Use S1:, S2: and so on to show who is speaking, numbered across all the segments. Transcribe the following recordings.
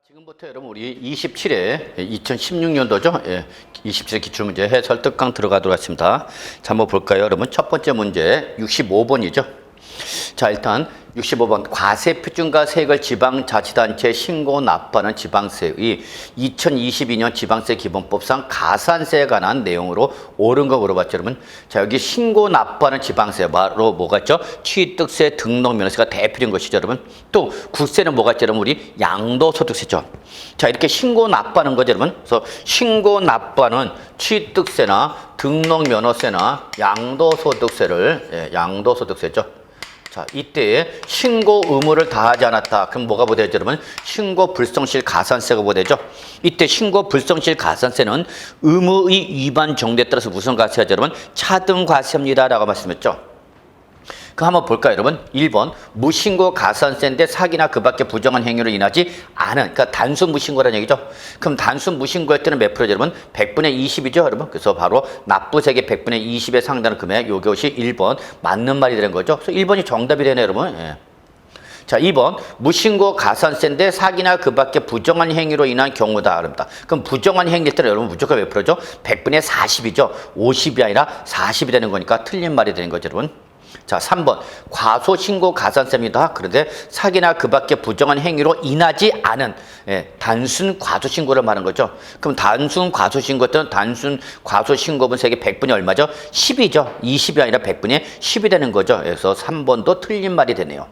S1: 지금부터 여러분 우리 27회 2016년도죠. 27회 기출문제 해설 특강 들어가도록 하겠습니다. 자, 한번 볼까요, 여러분? 첫 번째 문제 65번이죠. 자, 일단 65번 과세표준과 세액을 지방자치단체에 신고 납부하는 지방세의 2022년 지방세 기본법상 가산세에 관한 내용으로 옳은 거 물어봤죠, 여러분. 자, 여기 신고 납부하는 지방세 바로 뭐가 있죠? 취득세, 등록면허세가 대표적인 것이죠, 여러분. 또 국세는 뭐가 있죠, 여러분? 우리 양도소득세죠. 자, 이렇게 신고 납부하는 거죠, 여러분. 그래서 신고 납부하는 취득세나 등록면허세나 양도소득세를 양도소득세죠. 자, 이때 신고 의무를 다하지 않았다. 그럼 뭐가 보되죠, 여러분? 신고 불성실 가산세가 보되죠. 이때 신고 불성실 가산세는 의무의 위반 정도에 따라서 무슨 과세하죠, 여러분? 차등 과세입니다라고 말씀했죠. 그럼 한번 볼까요, 여러분? 1번 무신고 가산세인데 사기나 그 밖에 부정한 행위로 인하지 않은, 그러니까 단순 무신고라는 얘기죠. 그럼 단순 무신고할 때는 몇 프로죠, 여러분? 100분의 20이죠, 여러분? 그래서 바로 납부세액의 100분의 20에 상당하는 금액, 요것이 1번 맞는 말이 되는 거죠. 그래서 1번이 정답이 되네요, 여러분. 예. 자, 2번 무신고 가산세인데 사기나 그 밖에 부정한 행위로 인한 경우다. 그럼 부정한 행위일 때는 여러분 무조건 몇 프로죠? 100분의 40이죠. 50이 아니라 40이 되는 거니까 틀린 말이 되는 거죠, 여러분. 자, 3번 과소신고 가산세입니다. 그런데 사기나 그 밖에 부정한 행위로 인하지 않은 단순 과소신고를 말하는 거죠. 그럼 단순 과소신고 때는 단순 과소신고분 세액이 100분이 얼마죠? 10이죠. 20이 아니라 100분의 10이 되는 거죠. 그래서 3번도 틀린 말이 되네요.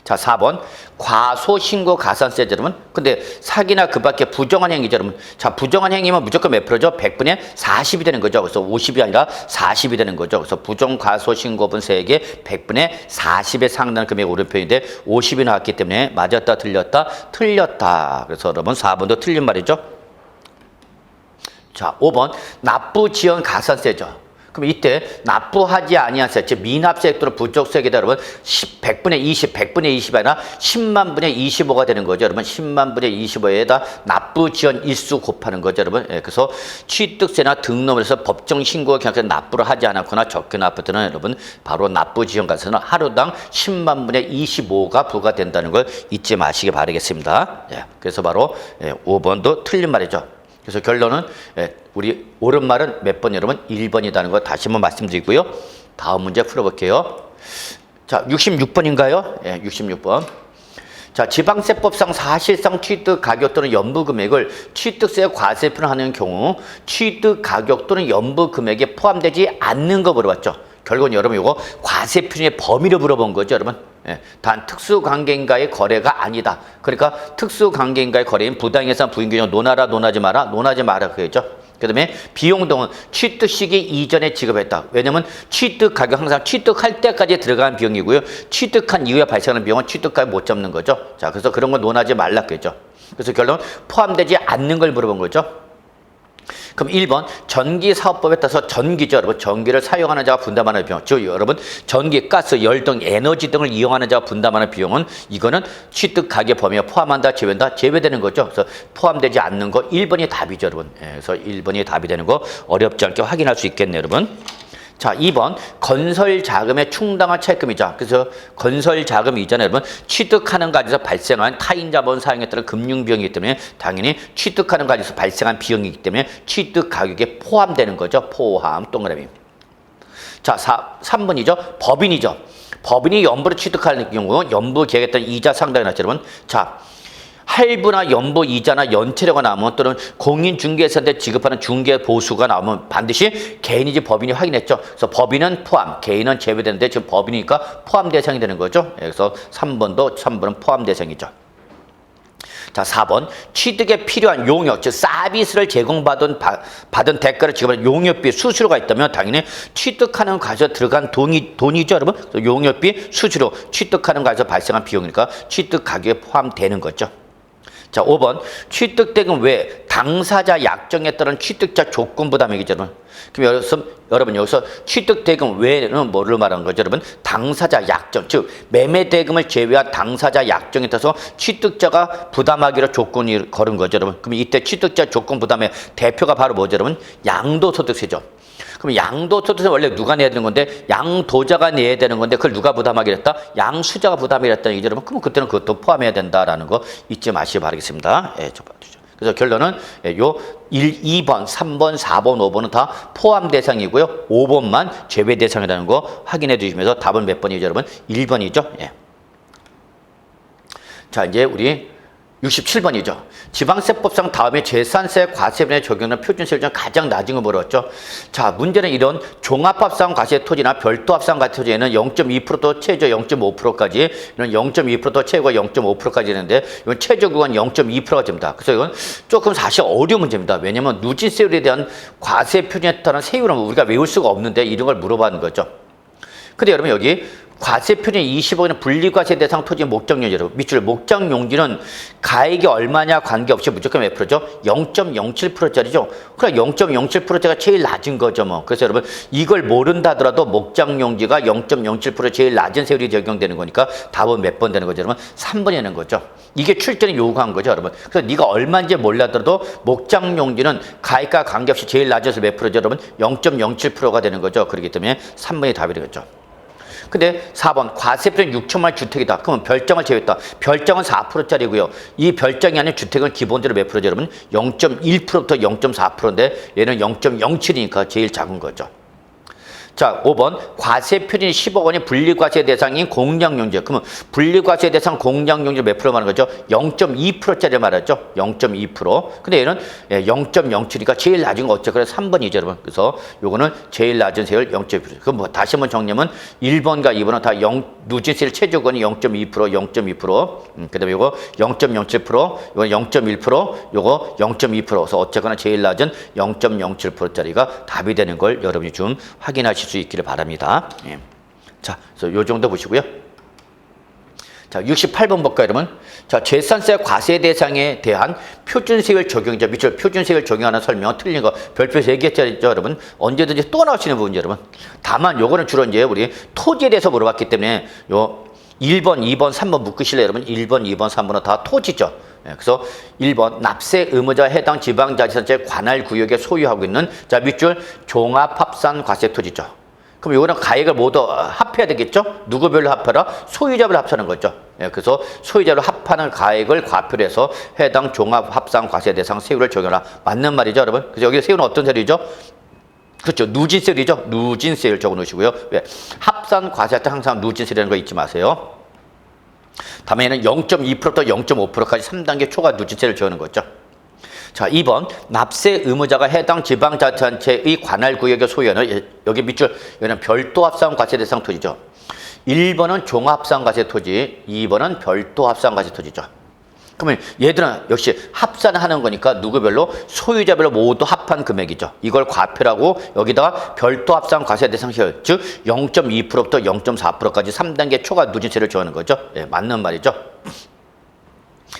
S1: 자, 4번 과소신고 가산세죠, 여러분. 근데 사기나 그 밖에 부정한 행위죠, 여러분. 자, 부정한 행위면 무조건 몇 프로죠? 100분의 40이 되는 거죠. 그래서 50이 아니라 40이 되는 거죠. 그래서 부정 과소신고분 세액의 100분의 40에 상당한 금액이 옳은 표현인데 50이 나왔기 때문에 맞았다, 틀렸다, 틀렸다. 그래서 여러분 4번도 틀린 말이죠. 자, 5번 납부지연 가산세죠. 그럼 이때 납부하지 아니한 세, 즉 미납세액 또는 부족세액이다, 여러분. 100분의 20, 100분의 20이 아니라 10만 분의 25가 되는 거죠, 여러분. 10만 분의 25에다 납부지연 일수 곱하는 거죠, 여러분. 그래서 취득세나 등록에서 법정 신고가 경합해서 납부를 하지 않았거나 적게 납부할 때는 여러분 바로 납부지연 가산세는 하루당 10만 분의 25가 부과된다는 걸 잊지 마시기 바라겠습니다. 그래서 바로 5번도 틀린 말이죠. 그래서 결론은 우리 옳은 말은 몇 번, 여러분? 1번이라는 거 다시 한번 말씀드리고요. 다음 문제 풀어볼게요. 자, 66번인가요? 66번. 자, 지방세법상 사실상 취득 가격 또는 연부 금액을 취득세 과세표를 하는 경우 취득 가격 또는 연부 금액에 포함되지 않는 거 물어봤죠. 결국은 여러분 이거 과세표준의 범위를 물어본 거죠, 여러분. 단 특수관계인과의 거래가 아니다. 그러니까 특수관계인과의 거래인 부당해상 부인규정 논하라, 논하지 마라, 논하지 마라 그랬죠. 그 다음에 비용 등은 취득 시기 이전에 지급했다. 왜냐면 취득 가격 항상 취득할 때까지 들어가는 비용이고요. 취득한 이후에 발생하는 비용은 취득가액 못 잡는 거죠. 자, 그래서 그런 거 논하지 말라 그랬죠. 그래서 결론 포함되지 않는 걸 물어본 거죠. 그럼 1번 전기사업법에 따라서 전기죠, 여러분. 전기를 사용하는 자가 분담하는 비용, 즉 여러분 전기, 가스, 열 등 에너지 등을 이용하는 자가 분담하는 비용은 이거는 취득 가격 범위에 포함한다, 제외한다, 제외되는 거죠. 그래서 포함되지 않는 거 1번이 답이죠, 여러분. 그래서 1번이 답이 되는 거 어렵지 않게 확인할 수 있겠네요, 여러분. 자, 2번 건설 자금의 충당한 차입금이자, 그래서 건설 자금이 있잖아요, 여러분. 취득하는 과정에서 발생한 타인 자본 사용에 따른 금융 비용이기 때문에 당연히 취득하는 과정에서 발생한 비용이기 때문에 취득 가격에 포함되는 거죠. 포함 동그라미. 자, 3번이죠. 법인이죠. 법인이 연부를 취득하는 경우 연부 계획에 따른 이자 상당이 났죠, 여러분. 자, 할부나 연부 이자나 연체료가 나오면 또는 공인중개사한테 지급하는 중개보수가 나오면 반드시 개인인지 법인이 확인했죠. 그래서 법인은 포함, 개인은 제외되는데 지금 법인이니까 포함 대상이 되는 거죠. 그래서 3번은 포함 대상이죠. 자, 4번 취득에 필요한 용역, 즉 서비스를 제공받은 대가를 지급하는 용역비, 수수료가 있다면 당연히 취득하는 과정에서 들어간 돈이죠, 여러분. 용역비, 수수료, 취득하는 과정에서 발생한 비용이니까 취득 가격에 포함되는 거죠. 자, 5번 취득대금 외 당사자 약정에 따른 취득자 조건 부담액이죠, 여러분. 그럼 여러분 여기서 취득대금 외에는 뭐를 말하는 거죠, 여러분? 당사자 약정, 즉 매매대금을 제외한 당사자 약정에 따라서 취득자가 부담하기로 조건이 걸은 거죠, 여러분. 그럼 이때 취득자 조건 부담의 대표가 바로 뭐죠, 여러분? 양도소득세죠. 그럼 양도소득세 원래 누가 내야 되는 건데 양도자가 내야 되는 건데 그걸 누가 부담하기로 했다? 양수자가 부담하기로 했다는 얘기죠. 그러면 그때는 그것도 포함해야 된다라는 거 잊지 마시기 바라겠습니다. 예, 그래서 결론은 요 2번, 3번, 4번, 5번은 다 포함 대상이고요. 5번만 제외 대상이라는 거 확인해 주시면서 답은 몇 번이죠, 여러분? 1번이죠. 예. 자, 이제 우리 67번이죠. 지방세법상 다음에 재산세 과세분에 적용하는 표준세율 중 가장 낮은 거 물었죠. 자, 문제는 이런 종합합산 과세 토지나 별도 합산 과세 토지에는 0.2%도 최저 0.5%까지 이런 0.2%도 최고 0.5%까지 되는데 이건 최저 구간 0.2%가 됩니다. 그래서 이건 조금 사실 어려운 문제입니다. 왜냐하면 누진세율에 대한 과세 표준에 따른 세율은 우리가 외울 수가 없는데 이런 걸 물어봤는 거죠. 근데 여러분 여기 과세 표준 20억에는 분리과세 대상 토지 목적용지 여러분 밑줄 목적용지는 가액이 얼마냐 관계없이 무조건 몇 프로죠? 0.07%짜리죠. 그럼 0.07%짜리가 제일 낮은 거죠 뭐. 그래서 여러분 이걸 모른다 하더라도 목적용지가 0.07% 제일 낮은 세율이 적용되는 거니까 답은 몇 번 되는 거죠 여러분? 3번이 되는 거죠. 이게 출제는 요구한 거죠 여러분. 그래서 네가 얼마인지 몰라더라도 목적용지는 가액과 관계없이 제일 낮아서 몇 프로죠 여러분? 0.07%가 되는 거죠. 그렇기 때문에 3번이 답이 되겠죠. 근데 4번 과세표준 6천만 주택이다. 그러면 별정을 제외했다. 별정은 4%짜리고요. 이 별정이 아닌 주택은 기본적으로 몇 프로죠 여러분? 0.1%부터 0.4%인데 얘는 0.07이니까 제일 작은 거죠. 자, 5번 과세 표준이 10억 원이 분리과세 대상인 공량용지. 그러면 분리과세 대상 공량용지 몇 프로 말하는 거죠? 0.2%짜리 말하죠. 0.2%. 근데 얘는 0.07이니까 제일 낮은 거 어째? 그래서 3번이죠, 여러분. 그래서 요거는 제일 낮은 세율 0.2%. 그럼 뭐 다시 한번 정리하면 1번과 2번은 다 누진세율 최저권이 0.2%, 0.2%. 그다음에 요거 0.07%, 요거 0.1%, 요거 0.2%. 그래서 어쨌거나 제일 낮은 0.07%짜리가 답이 되는 걸 여러분이 좀 확인하실 수 있기를 바랍니다. 예. 자, 그래서 요 정도 보시고요. 자, 68번 볼까요, 여러분? 자, 재산세 과세 대상에 대한 표준세율 적용이죠. 밑줄 표준세율 적용하는 설명은 틀린 거 별표 3개짜리죠, 여러분. 언제든지 또 나오시는 부분이죠, 여러분. 다만 요거는 주로 이제 우리 토지에 대해서 물어봤기 때문에 요 1번, 2번, 3번 묶으실래요, 여러분? 1번, 2번, 3번은 다 토지죠. 예, 그래서 1번 납세 의무자 해당 지방자치단체 관할 구역에 소유하고 있는 자 밑줄 종합합산 과세 토지죠. 그럼 이거는 가액을 모두 합해야 되겠죠? 누구별로 합하라? 소유자별로 합하는 거죠. 예, 그래서 소유자로 합하는 가액을 과표로 해서 해당 종합합산 과세 대상 세율을 적용하라. 맞는 말이죠, 여러분? 그래서 여기 세율은 어떤 세율이죠? 그렇죠. 누진세율이죠. 누진세율 적어 놓으시고요. 왜? 합산 과세할 때 항상 누진세율이라는 거 잊지 마세요. 다음에는 0.2%부터 0.5%까지 3단계 초과 누진세를 지어는 거죠. 자, 2번 납세 의무자가 해당 지방자치단체의 관할 구역에 소유하는 여기 밑줄 여기는 별도 합산 과세 대상 토지죠. 1번은 종합합산 과세 토지, 2번은 별도 합산 과세 토지죠. 그러면 얘들은 역시 합산하는 거니까 누구별로 소유자별로 모두 합한 금액이죠. 이걸 과표라고 여기다가 별도 합산 과세 대상 세율 즉 0.2%부터 0.4%까지 3단계 초과 누진세를 정하는 거죠. 예, 맞는 말이죠.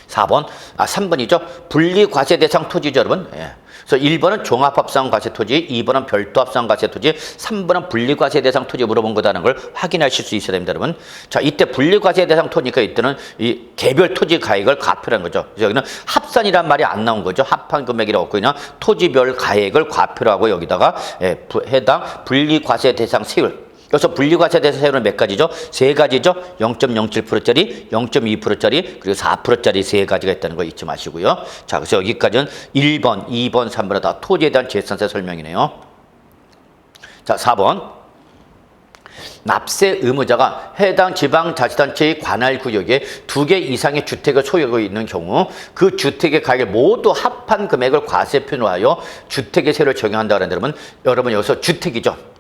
S1: 3번이죠. 분리과세 대상 토지죠, 여러분. 예. 그래서 1번은 종합합산 과세 토지, 2번은 별도 합산 과세 토지, 3번은 분리과세 대상 토지 물어본 거다라는 걸 확인하실 수 있어야 됩니다, 여러분. 자, 이때 분리과세 대상 토지니까 이때는 이 개별 토지 가액을 과표라는 거죠. 그래서 여기는 합산이란 말이 안 나온 거죠. 합한 금액이라고 그냥 토지별 가액을 과표로 하고 여기다가 해당 분리과세 대상 세율. 여기서 분리과세 대상 세율은 몇 가지죠? 3가지죠. 0.07%짜리, 0.2%짜리, 그리고 4%짜리 3가지가 있다는 거 잊지 마시고요. 자, 그래서 여기까지는 1번, 2번, 3번은 다 토지에 대한 재산세 설명이네요. 자, 4번. 납세 의무자가 해당 지방자치단체의 관할 구역에 2개 이상의 주택을 소유하고 있는 경우 그 주택의 가액을 모두 합한 금액을 과세표로 하여 주택의 세율을 적용한다는 여러분 여기서 주택이죠.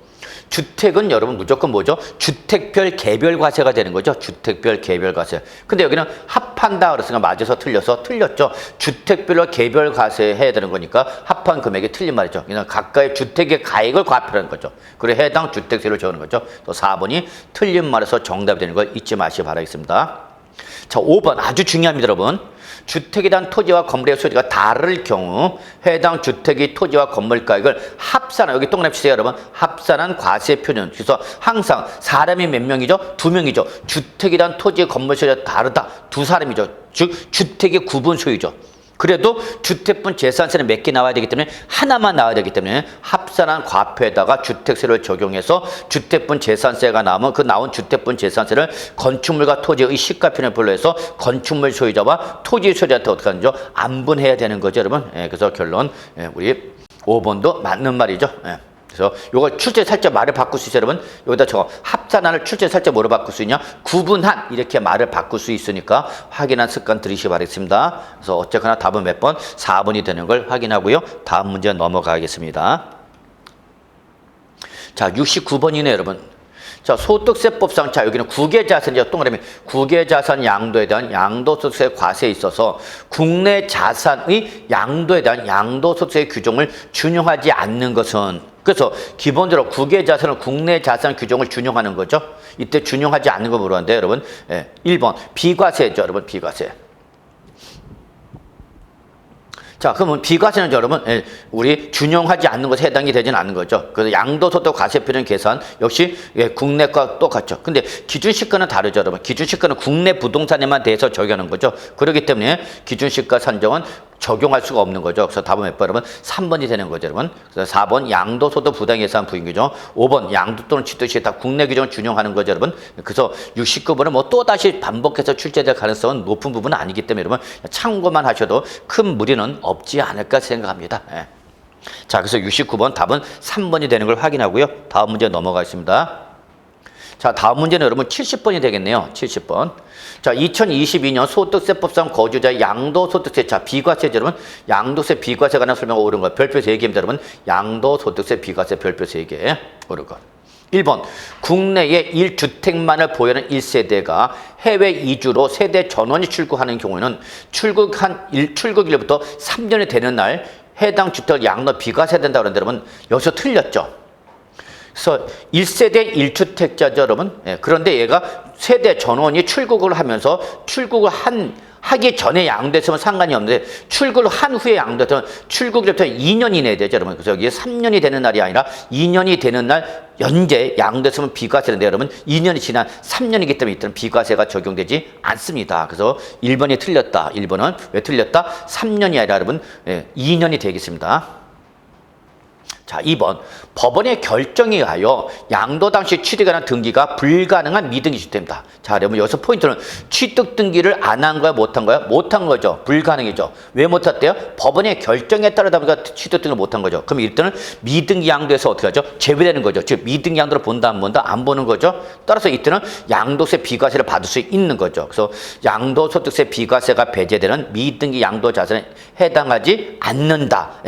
S1: 주택은 여러분 무조건 뭐죠? 주택별 개별 과세가 되는 거죠. 주택별 개별 과세. 근데 여기는 합한다 그랬으니까 맞아서 틀렸죠. 주택별로 개별 과세 해야 되는 거니까 합한 금액이 틀린 말이죠. 그냥 각각의 주택의 가액을 과표하는 거죠. 그리고 해당 주택세를 적는 거죠. 또 4번이 틀린 말에서 정답이 되는 걸 잊지 마시기 바라겠습니다. 자, 5번 아주 중요합니다, 여러분. 주택에 대한 토지와 건물의 소유가 다를 경우 해당 주택의 토지와 건물 가액을 합산한 여기 동그라미 치세요, 여러분. 합산한 과세표는 그래서 항상 사람이 몇 명이죠? 2명이죠. 주택에 대한 토지 건물 소유가 다르다. 2사람이죠. 즉 주택의 구분 소유죠. 그래도 주택분 재산세는 몇 개 나와야 되기 때문에 하나만 나와야 되기 때문에 합산한 과표에다가 주택세를 적용해서 주택분 재산세가 나오면 그 나온 주택분 재산세를 건축물과 토지의 시가편에 분류해서 건축물 소유자와 토지 소유자한테 어떻게 하는죠? 안분해야 되는 거죠, 여러분. 그래서 결론 우리 5번도 맞는 말이죠. 그래서 요거 출제 살짝 말을 바꿀 수 있어요, 여러분. 여기다 저거 합산한을 출제 살짝 뭐로 바꿀 수 있냐? 구분한 이렇게 말을 바꿀 수 있으니까 확인한 습관 들이시기 바라겠습니다. 그래서 어쨌거나 답은 몇 번? 4번이 되는 걸 확인하고요. 다음 문제 넘어가겠습니다. 자, 69번이네요, 여러분. 자, 소득세법상, 자, 여기는 국외자산이죠. 동그라미. 국외자산 양도에 대한 양도소득세 과세에 있어서 국내 자산의 양도에 대한 양도소득세 규정을 준용하지 않는 것은, 그래서 기본적으로 국외자산은 국내 자산 규정을 준용하는 거죠. 이때 준용하지 않는 거 물었는데, 여러분. 1번. 비과세죠, 여러분. 비과세. 자, 그러면 비과세는 여러분, 우리 준용하지 않는 것에 해당이 되지는 않는 거죠. 그래서 양도소득 과세표준 계산 역시 국내과 똑같죠. 근데 기준시가는 다르죠, 여러분. 기준시가는 국내 부동산에만 대해서 적용하는 거죠. 그렇기 때문에 기준시가 산정은 적용할 수가 없는 거죠. 그래서 답은 몇 번, 여러분? 3번이 되는 거죠, 여러분. 그래서 4번 양도소득 부당예산 부인규정, 5번 양도 또는 취득시 다 국내 규정을 준용하는 거죠, 여러분. 그래서 69번은 뭐 또다시 반복해서 출제될 가능성은 높은 부분은 아니기 때문에 여러분 참고만 하셔도 큰 무리는 없지 않을까 생각합니다. 자, 그래서 69번 답은 3번이 되는 걸 확인하고요. 다음 문제 넘어가겠습니다. 자, 다음 문제는 여러분 70번이 되겠네요. 70번. 자, 2022년 소득세법상 거주자의 양도소득세, 자, 비과세, 여러분. 양도세, 비과세 관한 설명 옳은 거. 별표 3개입니다, 여러분. 양도소득세, 비과세, 별표 3개. 옳은 거. 1번. 국내에 1주택만을 보유하는 1세대가 해외 이주로 세대 전원이 출국하는 경우에는 출국일부터 3년이 되는 날 해당 주택을 양도 비과세된다 그러는데 여러분, 여기서 틀렸죠. 그래서 1세대 1주택자죠, 여러분. 그런데 얘가 세대 전원이 출국을 하면서 출국을 하기 전에 양도했으면 상관이 없는데 출국을 한 후에 양도했으면 출국일부터 2년 이내에 되죠, 여러분. 그래서 여기 3년이 되는 날이 아니라 2년이 되는 날 연재 양도했으면 비과세인데 여러분 2년이 지난 3년이기 때문에 이때는 비과세가 적용되지 않습니다. 그래서 1번이 틀렸다. 1번은 왜 틀렸다? 3년이 아니라 여러분 2년이 되겠습니다. 자, 2번. 법원의 결정에 의하여 양도 당시 취득에 관한 등기가 불가능한 미등기 주택입니다. 자, 여러분 여기서 포인트는 취득 등기를 안 한 거야, 못 한 거야? 못 한 거죠. 불가능이죠. 왜 못 했대요? 법원의 결정에 따르다 보니까 취득 등기를 못 한 거죠. 그럼 이때는 미등기 양도에서 어떻게 하죠? 제외되는 거죠. 즉 미등기 양도를 본다, 안 본다? 안 보는 거죠. 따라서 이때는 양도세 비과세를 받을 수 있는 거죠. 그래서 양도소득세 비과세가 배제되는 미등기 양도 자산에 해당하지 않는다.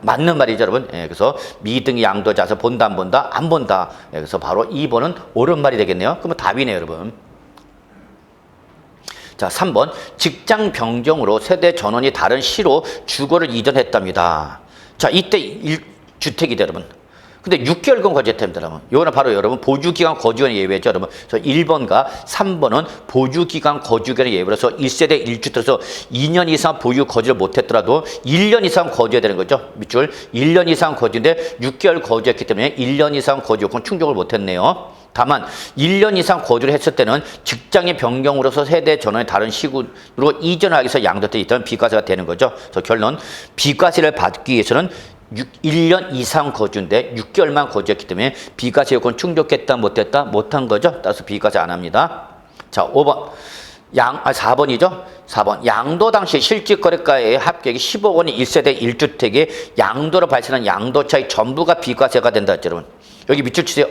S1: 맞는 말이죠, 여러분. 그래서 미등기 양도 자산 본다, 안 본다? 안 본다. 그래서 바로 2번은 옳은 말이 되겠네요. 그러면 답이네요, 여러분. 자, 3번. 직장 변경으로 세대 전원이 다른 시로 주거를 이전했답니다. 자, 이때 1주택이다, 여러분. 근데 6개월간 거주했답니다, 여러분. 이거는 바로 여러분 보유기간 거주기간의 예외죠, 여러분. 그래서 1번과 3번은 보유기간 거주기간의 예외로서 1세대 1주택에서 2년 이상 보유 거주를 못했더라도 1년 이상 거주해야 되는 거죠. 밑줄 1년 이상 거주인데 6개월 거주했기 때문에 1년 이상 거주 요건 충족을 못했네요. 다만 1년 이상 거주를 했을 때는 직장의 변경으로서 세대 전원의 다른 시구로 이전하기 위해서 양도돼 있던 비과세가 되는 거죠. 그래서 결론 비과세를 받기 위해서는 1년 이상 거주인데 6개월만 거주했기 때문에 비과세 요건 충족했다, 못했다? 못한 거죠. 따라서 비과세 안 합니다. 자, 5번. 4번이죠. 4번. 양도 당시 실질거래가의 합격이 10억 원이 1세대 1주택에 양도로 발생한 양도 차익 전부가 비과세가 된다 했죠, 여러분. 여기 밑줄 치세요.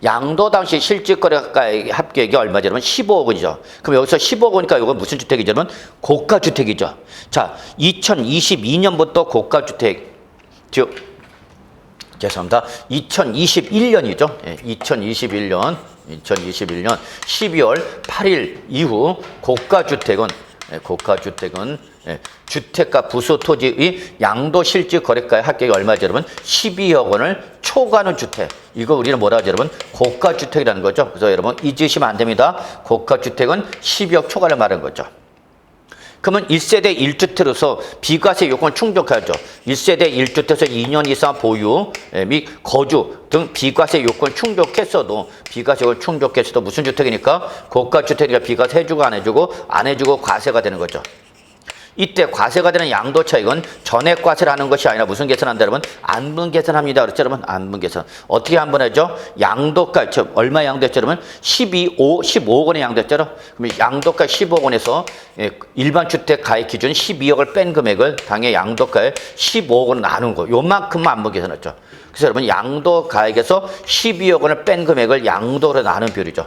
S1: 양도 당시 실질거래가의 합격이 얼마죠, 여러분? 15억 원이죠. 그럼 여기서 15억 원이니까 이건 무슨 주택이죠, 여러분? 고가주택이죠. 자, 2022년부터 고가주택, 즉, 죄송합니다. 2021년이죠. 2021년 12월 8일 이후 고가주택은 주택과 부수 토지의 양도 실질 거래가의 합격이 얼마죠, 여러분? 12억 원을 초과하는 주택. 이거 우리는 뭐라 하죠, 여러분? 고가주택이라는 거죠. 그래서 여러분 잊으시면 안 됩니다. 고가주택은 12억 초과를 말하는 거죠. 그러면 1세대 1주택으로서 비과세 요건을 충족하죠. 1세대 1주택에서 2년 이상 보유 및 거주 등 비과세 요건을 충족했어도 비과세 요건을 충족했어도 무슨 주택이니까 고가주택이니까 비과세 해주고 안 해주고 과세가 되는 거죠. 이때 과세가 되는 양도 차익은 전액 과세를 하는 것이 아니라 무슨 계산한다 여러분? 안분 계산합니다. 그렇죠 여러분? 안분 계산. 어떻게 안분하죠? 양도가 얼마 양도했죠 여러분? 15억 원의 양도했죠. 그럼 양도가 15억 원에서 일반 주택 가액 기준 12억을 뺀 금액을 당해 양도가에 15억 원을 나눈 거. 요만큼만 안분 계산했죠. 그래서 여러분 양도 가액에서 12억 원을 뺀 금액을 양도로 나눈 비율이죠.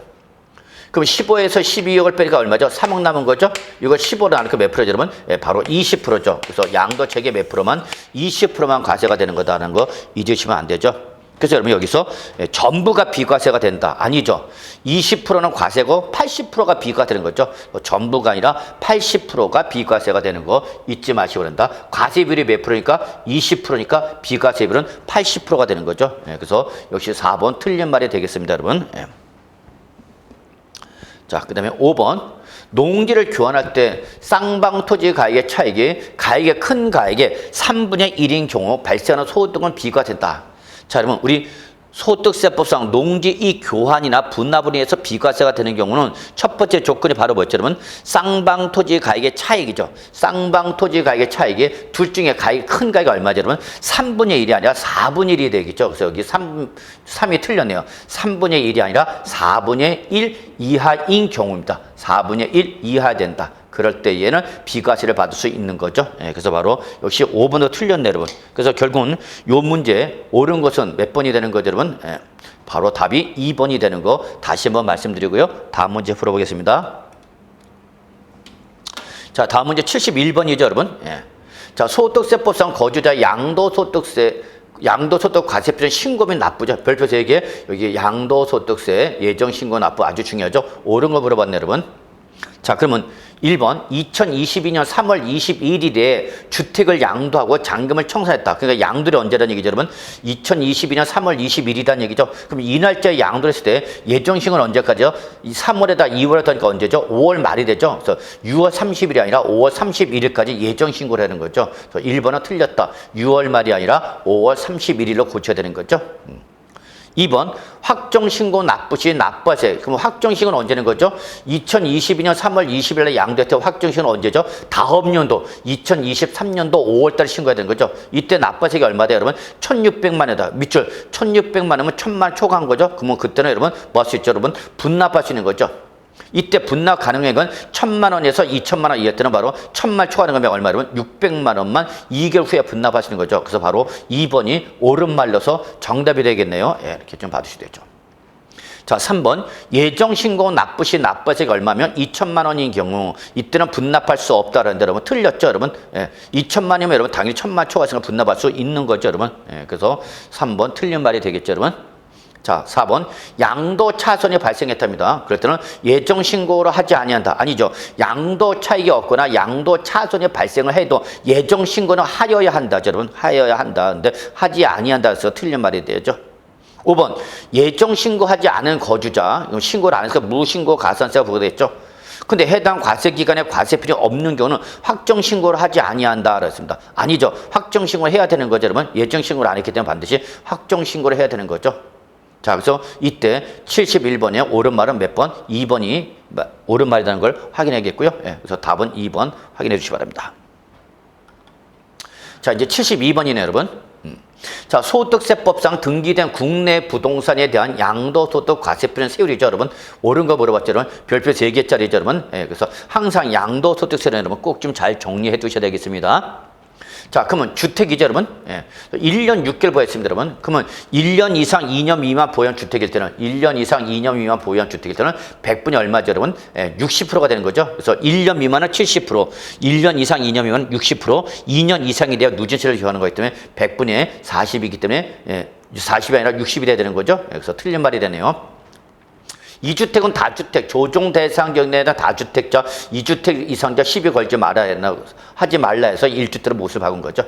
S1: 그럼 15에서 12억을 빼니까 얼마죠? 3억 남은 거죠? 이걸 15로 나누니까 몇 프로죠, 여러분? 바로 20%죠. 그래서 양도 체계 몇 프로만? 20%만 과세가 되는 거다라는 거 잊으시면 안 되죠. 그래서 여러분 여기서 전부가 비과세가 된다. 아니죠. 20%는 과세고 80%가 비과세되는 거죠. 전부가 아니라 80%가 비과세가 되는 거 잊지 마시고 그런다. 과세 비율이 몇 프로니까? 20%니까 비과세 비율은 80%가 되는 거죠. 그래서 역시 4번 틀린 말이 되겠습니다, 여러분. 자, 그 다음에 5번. 농지를 교환할 때 쌍방토지 가액의 차익이 가액의 큰 가액의 3분의 1인 경우 발생하는 소득은 비과세다. 자, 여러분 우리 소득세법상 농지 이 교환이나 분납으로 인해서 비과세가 되는 경우는 첫 번째 조건이 바로 뭐였죠, 여러분? 쌍방토지 가액의 차익이죠. 쌍방토지 가액의 차익이 둘 중에 가액 큰 가액이 얼마죠, 여러분? 3분의 1이 아니라 4분의 1이 되겠죠. 그래서 여기 3이 틀렸네요. 3분의 1이 아니라 4분의 1 이하인 경우입니다. 4분의 1 이하 된다. 그럴 때 얘는 비과세를 받을 수 있는 거죠. 그래서 바로 역시 5번도 틀렸네, 여러분. 그래서 결국은 요 문제 옳은 것은 몇 번이 되는 거죠, 여러분? 바로 답이 2번이 되는 거 다시 한번 말씀드리고요. 다음 문제 풀어보겠습니다. 자, 다음 문제 71번이죠, 여러분. 자, 소득세법상 거주자 양도소득세 양도소득 과세표준 신고 및 납부죠. 별표 3개. 여기 양도소득세 예정신고 납부 아주 중요하죠. 옳은 거 물어봤네, 여러분. 자, 그러면 1번 2022년 3월 22일에 주택을 양도하고 잔금을 청산했다. 그러니까 양도를 언제라는 얘기죠, 여러분? 2022년 3월 20일이라는 얘기죠. 그럼 이 날짜에 양도를 했을 때 예정신고는 언제까지요? 3월에다 2월에다 하니까 언제죠? 5월 말이 되죠. 그래서 6월 30일이 아니라 5월 31일까지 예정신고를 하는 거죠. 그래서 1번은 틀렸다. 6월 말이 아니라 5월 31일로 고쳐야 되는 거죠. 2번 확정신고 납부 시 납부세. 그럼 확정신고는 언제는 거죠? 2022년 3월 20일에 양도했을 때 확정신고는 언제죠? 다음 연도 2023년도 5월달에 신고해야 되는 거죠. 이때 납부세가 얼마 돼요, 여러분? 1,600만 원이다. 밑줄 1,600만 원이면 1,000만 초과한 거죠. 그러면 그때는 여러분 뭐 할 수 있죠, 여러분? 분납할 수 있는 거죠. 이때 분납 가능액은 1,000만 원에서 2,000만 원 이할 때는 바로 1,000만 초과하는 금액 얼마 여러분? 600만 원만 2개월 후에 분납하시는 거죠. 그래서 바로 2번이 옳은 말로서 정답이 되겠네요. 이렇게 좀 봐주시면 되죠. 자, 3번 예정신고 납부 시 납부세가 얼마면 2,000만 원인 경우 이때는 분납할 수 없다라는데 여러분 틀렸죠, 여러분? 2,000만이면 여러분 당연히 1,000만 초과해서 분납할 수 있는 거죠, 여러분. 그래서 3번 틀린 말이 되겠죠, 여러분. 자, 4번 양도 차손이 발생했답니다. 그럴 때는 예정 신고를 하지 아니한다. 아니죠. 양도 차익이 없거나 양도 차손이 발생을 해도 예정 신고는 하여야 한다, 여러분. 하여야 한다. 근데 하지 아니한다 해서 틀린 말이 되죠. 5번 예정 신고하지 않은 거주자, 신고를 안 해서 무신고 가산세가 부과됐죠. 근데 해당 과세 기간에 과세필이 없는 경우는 확정 신고를 하지 아니한다 그랬습니다. 아니죠. 확정 신고를 해야 되는 거죠, 여러분. 예정 신고를 안 했기 때문에 반드시 확정 신고를 해야 되는 거죠. 자, 그래서 이때 71번에 옳은 말은 몇 번? 2번이 옳은 말이라는 걸 확인해야겠고요. 그래서 답은 2번 확인해 주시기 바랍니다. 자, 이제 72번이네요, 여러분. 자, 소득세법상 등기된 국내 부동산에 대한 양도소득 과세표는 세율이죠, 여러분. 옳은 거 물어봤죠, 여러분. 별표 3개짜리죠, 여러분. 그래서 항상 양도소득세는 여러분 꼭 좀 잘 정리해 두셔야 되겠습니다. 자, 그러면 주택이죠, 여러분. 1년 6개월 보였습니다, 여러분. 그러면 1년 이상 2년 미만 보유한 주택일 때는 1년 이상 2년 미만 보유한 주택일 때는 100분이 얼마죠, 여러분? 60%가 되는 거죠. 그래서 1년 미만은 70%, 1년 이상 2년 미만은 60%, 2년 이상이 되어 누진세를 기하는 거기 때문에 100분의 40이기 때문에 40이 아니라 60이 돼야 되는 거죠. 그래서 틀린 말이 되네요. 2주택은 다주택, 조정 대상 경내에다 다주택자, 2주택 이상자 시비 걸지 말아야 하지 말라 해서 1주택으로 못을 박은 거죠.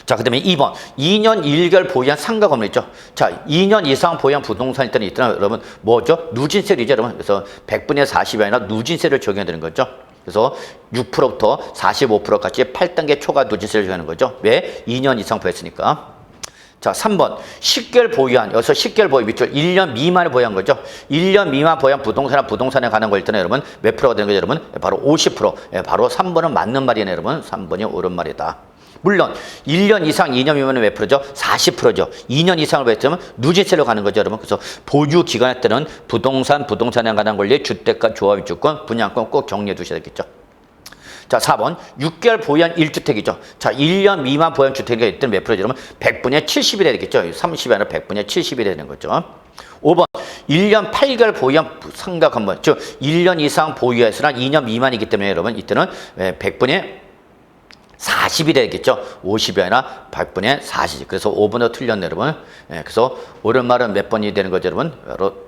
S1: 자, 그 다음에 2번. 2년 1개월 보유한 상가 건물 있죠. 자, 2년 이상 보유한 부동산일 때는 이때는 여러분 뭐죠? 누진세이죠, 여러분. 그래서 100분의 40이 아니라 누진세를 적용해야 되는 거죠. 그래서 6%부터 45%까지 8단계 초과 누진세를 적용하는 거죠. 왜? 2년 이상 보였으니까. 자, 3번. 10개월 보유한, 여기서 10개월 보유 밑줄 1년 미만을 보유한 거죠. 1년 미만 보유한 부동산에 관한 거 일단은 여러분 몇 프로가 되는 거죠, 여러분? 바로 50%. 예, 바로 3번은 맞는 말이네요, 여러분. 3번이 옳은 말이다. 물론 1년 이상 2년 미만은 몇 프로죠? 40%죠. 2년 이상을 보였다면 누진세로 가는 거죠, 여러분. 그래서 보유 기간에 따른 부동산에 관한 권리, 주택과 조합 입주권, 분양권 꼭 정리해 두셔야 되겠죠. 자, 4번. 6개월 보유한 1주택이죠. 자, 1년 미만 보유한 주택이 있다면 몇 프로죠? 그러면 100분의 70이 되겠죠. 30이 아니라 100분의 70이 되는 거죠. 5번. 1년 8개월 보유한 상가 건물. 즉, 1년 이상 보유해서나 2년 미만이기 때문에 여러분, 이때는 100분의 40이 되겠죠. 50이 아니라 100분의 40. 그래서 5번도 틀렸네, 여러분. 그래서 옳은 말은 몇 번이 되는 거죠, 여러분? 바로,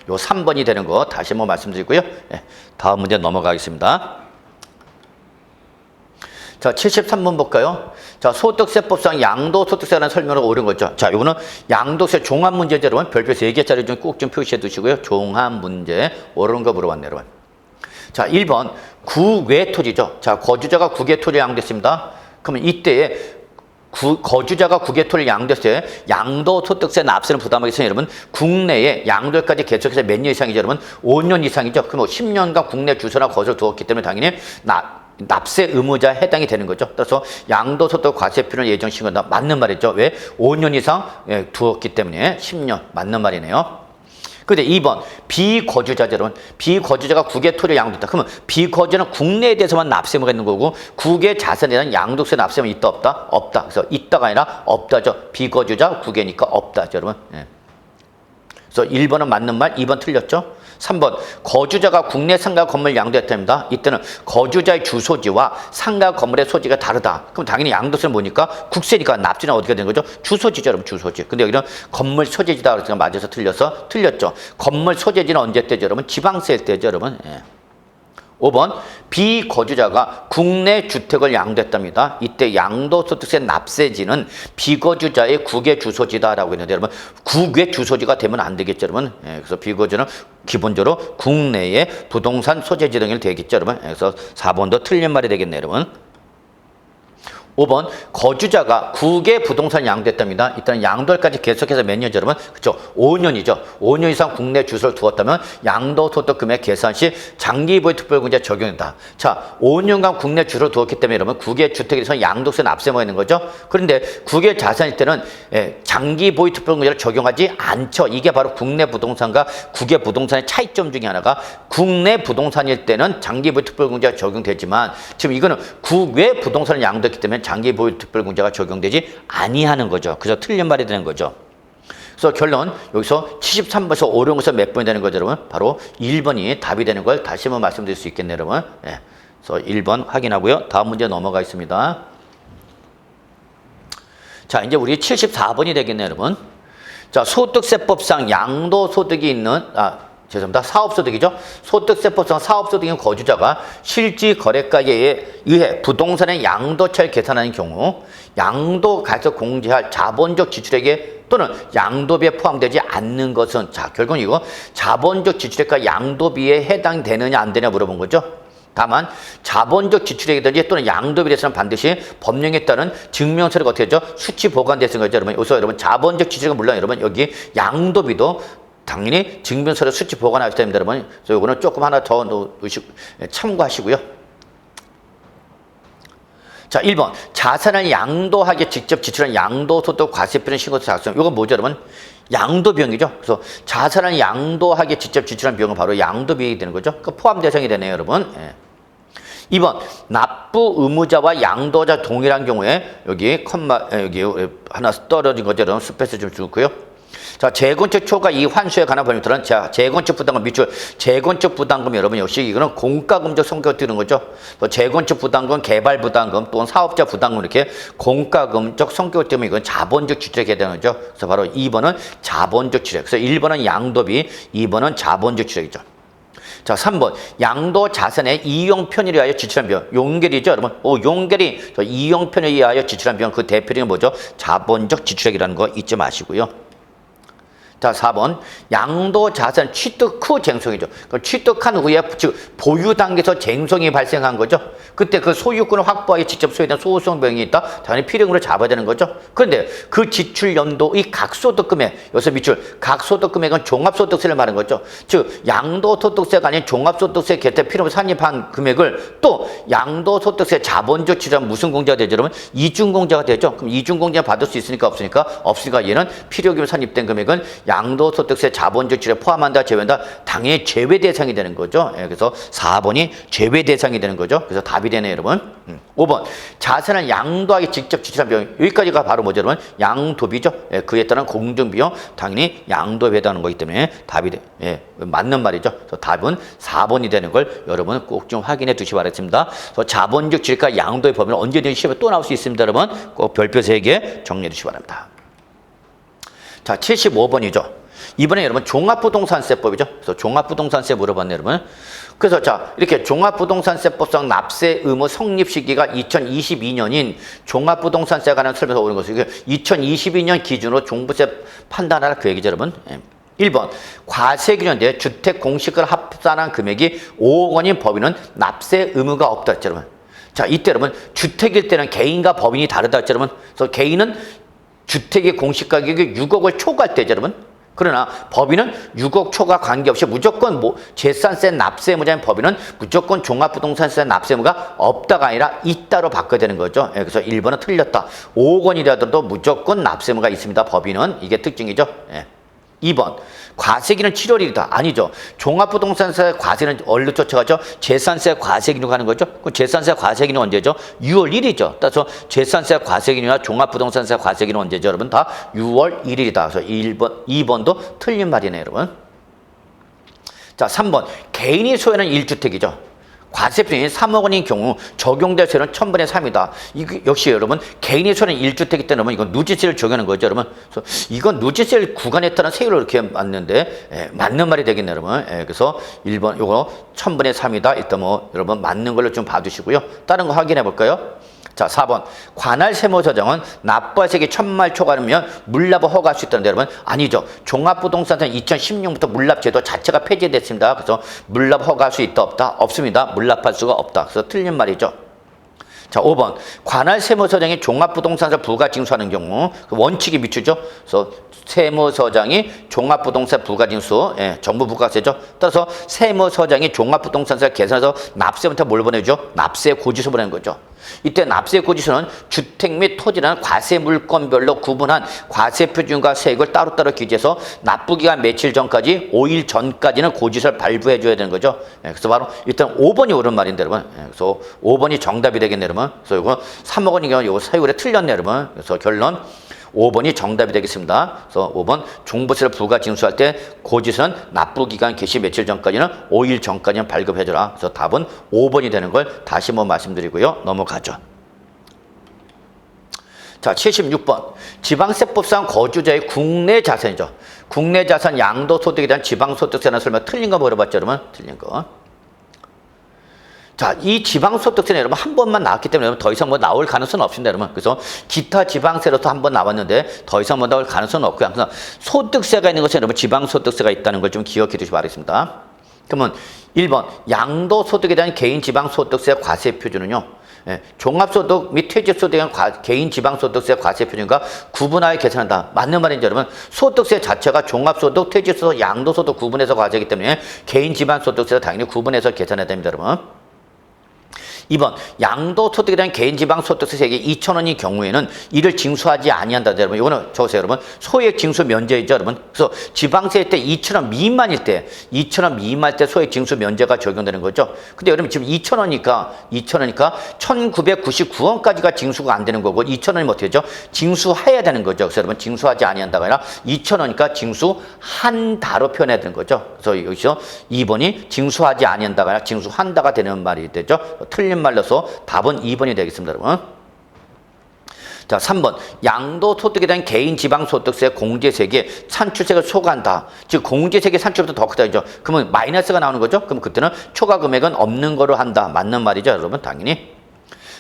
S1: 요 3번이 되는 거 다시 한번 말씀드리고요. 다음 문제 넘어가겠습니다. 자, 73번 볼까요? 자, 소득세법상 양도소득세라는 설명을 옳은 거죠. 자, 요거는 양도세 종합 문제죠, 여러분. 별표 3개짜리 좀 꼭 좀 표시해 두시고요. 종합 문제 옳은 거 물어봤네요, 여러분. 자, 1번 국외 토지죠. 자, 거주자가 국외 토지를 양도했습니다. 그러면 이때에 거주자가 국외 토지를 양도했을 때 양도소득세 납세는 부담하겠어요, 여러분. 국내에 양도까지 계속해서 몇 년 이상이죠, 여러분? 5년 이상이죠. 그럼 10년간 국내 주소나 거주를 두었기 때문에 당연히 납세 의무자에 해당이 되는 거죠. 따라서 양도소득 과세표는 예정 시간다. 맞는 말이죠. 왜? 5년 이상 두었기 때문에 10년 맞는 말이네요. 근데 2번 비거주자죠, 여러분. 비거주자가 국외 토지를 양도했다. 그러면 비거주는 국내에 대해서만 납세 의무가 있는 거고 국외 자산에 대한 양도세 납세 의무 있다 없다? 없다. 그래서 있다가 아니라 없다죠. 비거주자 국외니까 없다죠, 여러분. 그래서 1번은 맞는 말, 2번 틀렸죠. 3번 거주자가 국내 상가 건물 양도했답니다. 이때는 거주자의 주소지와 상가 건물의 소지가 다르다. 그럼 당연히 양도세는 뭐니까? 국세니까 납세는 어디가 되는 거죠? 주소지죠, 여러분. 주소지. 근데 여기는 건물 소재지다 그래서 맞아서 틀렸죠. 건물 소재지는 언제 때죠, 여러분? 지방세 때죠, 여러분. 5번 비거주자가 국내 주택을 양도했답니다. 이때 양도소득세 납세지는 비거주자의 국외 주소지다라고 했는데 여러분 국외 주소지가 되면 안 되겠죠, 여러분. 그래서 비거주는 기본적으로 국내의 부동산 소재지 등이 되겠죠, 여러분. 그래서 4번도 틀린 말이 되겠네요, 여러분. 5번 거주자가 국외 부동산 양도했답니다. 일단 양도할까지 계속해서 몇 년이죠, 여러분? 그렇죠? 5년이죠. 5년 이상 국내 주소를 두었다면 양도소득 금액 계산 시 장기보유 특별공제 적용된다. 자, 5년간 국내 주소를 두었기 때문에 여러분 국외 주택에 대해서 양도세 납세가 있는 거죠. 그런데 국외 자산일 때는 장기보유 특별공제를 적용하지 않죠. 이게 바로 국내 부동산과 국외 부동산의 차이점 중에 하나가 국내 부동산일 때는 장기보유 특별공제가 적용되지만 지금 이거는 국외 부동산을 양도했기 때문에 장기보유 특별공제가 적용되지 아니하는 거죠. 그래서 틀린 말이 되는 거죠. 그래서 결론 여기서 73번에서 옳은 것은 몇 번이 되는 거죠, 여러분? 바로 1번이 답이 되는 걸 다시 한번 말씀드릴 수 있겠네요, 여러분. 그래서 1번 확인하고요. 다음 문제 넘어가겠습니다. 자, 이제 우리 74번이 되겠네요, 여러분. 자, 소득세법상 양도소득이 있는 죄송합니다. 사업소득이죠. 소득세법상 사업소득인 거주자가 실지 거래가에 의해 부동산의 양도차를 계산하는 경우 양도가액에서 공제할 자본적 지출액에 또는 양도비에 포함되지 않는 것은 자, 결국은 이거 자본적 지출액과 양도비에 해당되느냐 안 되냐 물어본 거죠. 다만 자본적 지출액이든지 또는 양도비에 대해서는 반드시 법령에 따른 증명서를 어떻게 하죠? 수치 보관되는 거죠, 여러분. 여기서 여러분 자본적 지출액은 물론 여러분 여기 양도비도 당연히 증명서를 수치 보관하셔야 됩니다, 여러분. 그래서 이거는 조금 하나 더 넣으시고 참고하시고요. 자, 1번 자산을 양도하게 직접 지출한 양도소득 과세표는 신고서 작성. 이건 뭐죠, 여러분? 양도비용이죠. 그래서 자산을 양도하게 직접 지출한 비용은 바로 양도비용이 되는 거죠. 그 포함 대상이 되네요, 여러분. 2번 납부 의무자와 양도자 동일한 경우에 여기 여기 하나 떨어진 거죠, 여러분. 스페이스 좀 주고요. 자, 재건축 초과 이 환수에 관한 법률들은 자, 재건축 부담금 밑줄 재건축 부담금 여러분 역시 이거는 공과금적 성격을 띠는 거죠. 또 재건축 부담금, 개발 부담금 또는 사업자 부담금 이렇게 공과금적 성격을 띠면 이건 자본적 지출액에 해당하는 거죠. 그래서 바로 2번은 자본적 지출액. 그래서 1번은 양도비, 2번은 자본적 지출액이죠. 자, 3번 양도 자산의 이용 편의에 의하여 지출한 비용. 용결이죠, 여러분. 용결이 이용 편의에 의하여 지출한 비용 그 대표적인 뭐죠? 자본적 지출액이라는 거 잊지 마시고요. 자, 4번. 양도자산 취득 후 쟁송이죠. 취득한 후에 즉 보유 단계에서 쟁송이 발생한 거죠. 그때 그 소유권을 확보하기 직접 소유된 소호성 병이 있다. 당연히 필요금으로 잡아야 되는 거죠. 그런데 그 지출 연도의 각소득금액, 여기서 미출 각소득금액은 종합소득세를 말하는 거죠. 즉 양도소득세가 아닌 종합소득세 개태 필요금 산입한 금액을 또 양도소득세 자본적 지출하면 무슨 공제가 되죠? 여러분 이중공제가 되죠. 그럼 이중공제 받을 수 있으니까 없으니까 얘는 필요금 산입된 금액은 양도소득세 자본적 지출에 포함한다 제외한다 당연히 제외 대상이 되는 거죠. 예, 그래서 4번이 제외 대상이 되는 거죠. 그래서 답이 되네요, 여러분. 5번 자산을 양도하기 직접 지출한 비용, 여기까지가 바로 뭐죠, 여러분? 양도비죠. 예, 그에 따른 공정비용 당연히 양도에 해당하는 거기 때문에 답이 맞는 말이죠. 그래서 답은 4번이 되는 걸 여러분 꼭 좀 확인해 두시기 바랍니다. 그래서 자본적 지출과 양도의 범위는 언제든지 시험에 또 나올 수 있습니다, 여러분. 꼭 별표 3개 정리해 두시기 바랍니다. 자, 75번이죠. 이번에 여러분 종합부동산세법이죠. 그래서 종합부동산세 물어봤네요, 여러분. 그래서 자, 이렇게 종합부동산세법상 납세 의무 성립 시기가 2022년인 종합부동산세에 관한 설명서 오는 것이고 2022년 기준으로 종부세 판단하라 그 얘기죠, 여러분. 1번 과세 기준인데 주택 공시가를 합산한 금액이 5억 원인 법인은 납세 의무가 없다 했죠, 여러분. 자, 이때 여러분 주택일 때는 개인과 법인이 다르다 했죠, 여러분. 그래서 개인은 주택의 공시가격이 6억을 초과할 때죠, 여러분. 그러나 법인은 6억 초과 관계없이 무조건 재산세 납세 의무자인 법인은 무조건 종합부동산세 납세 의무가 없다가 아니라 있다로 바꿔야 되는 거죠. 그래서 1번은 틀렸다. 5억 원이라도 무조건 납세 의무가 있습니다. 법인은 이게 특징이죠. 2번 과세기는 7월 1일이다. 아니죠. 종합부동산세 과세는 얼로 쫓아가죠. 재산세 과세기로 가는 거죠. 그 재산세 과세기는 언제죠? 6월 1일이죠. 따라서 재산세 과세기나 종합부동산세 과세기는 언제죠, 여러분? 다 6월 1일이다. 그래서 1번, 2번도 틀린 말이네요, 여러분. 자, 3번 개인이 소유하는 1주택이죠. 과세표현이 3억 원인 경우 적용될 세율은 1000분의 3이다. 이거 역시 여러분 개인이 소유하는 1주택이기 때문에 이건 누진세를 적용하는 거죠, 여러분. 그래서 이건 누진세를 구간에 따른 세율로 이렇게 맞는데 맞는 말이 되겠네요, 여러분. 그래서 1번 요거 1000분의 3이다. 일단 여러분 맞는 걸로 좀 봐두시고요. 다른 거 확인해 볼까요? 자, 4번 관할 세무서장은 납부하세기 1000만 초과하면 물납을 허가할 수 있다는데 여러분 아니죠. 종합부동산세 2016년부터 물납제도 자체가 폐지됐습니다. 그래서 물납 허가할 수 있다 없다? 없습니다. 물납할 수가 없다. 그래서 틀린 말이죠. 자, 5번 관할 세무서장이 종합부동산세 부가징수하는 경우 원칙이 미치죠. 그래서 세무서장이 종합부동산 부가징수, 정부 부가세죠. 따라서 세무서장이 종합부동산세 계산해서 납세부터 뭘 보내죠? 납세 고지서 보내는 거죠. 이때 납세 고지서는 주택 및 토지라는 과세 물건별로 구분한 과세 표준과 세액을 따로따로 기재해서 납부기간 며칠 전까지 5일 전까지는 고지서를 발부해 줘야 되는 거죠. 그래서 바로 일단 5번이 옳은 말인데 여러분. 그래서 5번이 정답이 되겠네요, 여러분. 그래서 이거 3억 원인 경우 이거 사유율에 틀렸네요, 여러분. 그래서 결론 5번이 정답이 되겠습니다. 그래서 5번 종부세를 부가징수할 때 고지서는 납부기간 개시 며칠 전까지는 5일 전까지는 발급해줘라. 그래서 답은 5번이 되는 걸 다시 말씀드리고요. 넘어가죠. 자, 76번 지방세법상 거주자의 국내 자산이죠. 국내 자산 양도소득에 대한 지방소득세나 설명 틀린 거 물어봤죠, 여러분? 틀린 거. 자, 이 지방소득세는 여러분 한 번만 나왔기 때문에 여러분 더 이상 나올 가능성은 없습니다, 여러분. 그래서 기타 지방세로도 한 번 나왔는데 더 이상 나올 가능성은 없고요. 항상 소득세가 있는 것은 여러분 지방소득세가 있다는 걸 좀 기억해 두시기 바라겠습니다. 그러면 1번 양도소득에 대한 개인 지방소득세 과세 표준은요. 종합소득 및 퇴직소득에 대한 개인 지방소득세 과세 표준과 구분하여 계산한다. 맞는 말인지 여러분 소득세 자체가 종합소득, 퇴직소득, 양도소득 구분해서 과세이기 때문에 개인 지방소득세도 당연히 구분해서 계산해야 됩니다, 여러분. 2번 양도소득에 대한 개인지방소득세 세액이 2,000원인 경우에는 이를 징수하지 아니한다. 여러분 이거는 적으세요. 여러분 소액 징수 면제이죠, 여러분. 그래서 지방세 때 2,000원 미만일 때 2,000원 미만일 때 소액 징수 면제가 적용되는 거죠. 근데 여러분 지금 2,000원이니까 1,999원까지가 징수가 안 되는 거고 2,000원이면 어떻게 되죠? 징수해야 되는 거죠. 그래서 여러분 징수하지 아니한다가 아니라 2,000원이니까 징수한다로 표현해야 되는 거죠. 그래서 여기서 2번이 징수하지 아니한다가 아니라 징수한다가 되는 말이 되죠. 틀린 말로서 답은 2번이 되겠습니다, 여러분. 자, 3번 양도소득에 대한 개인지방소득세 공제세액에 산출세액을 초과한다. 즉 공제세액의 산출보다 더 크다죠. 그러면 마이너스가 나오는 거죠. 그럼 그때는 초과 금액은 없는 거로 한다. 맞는 말이죠, 여러분. 당연히.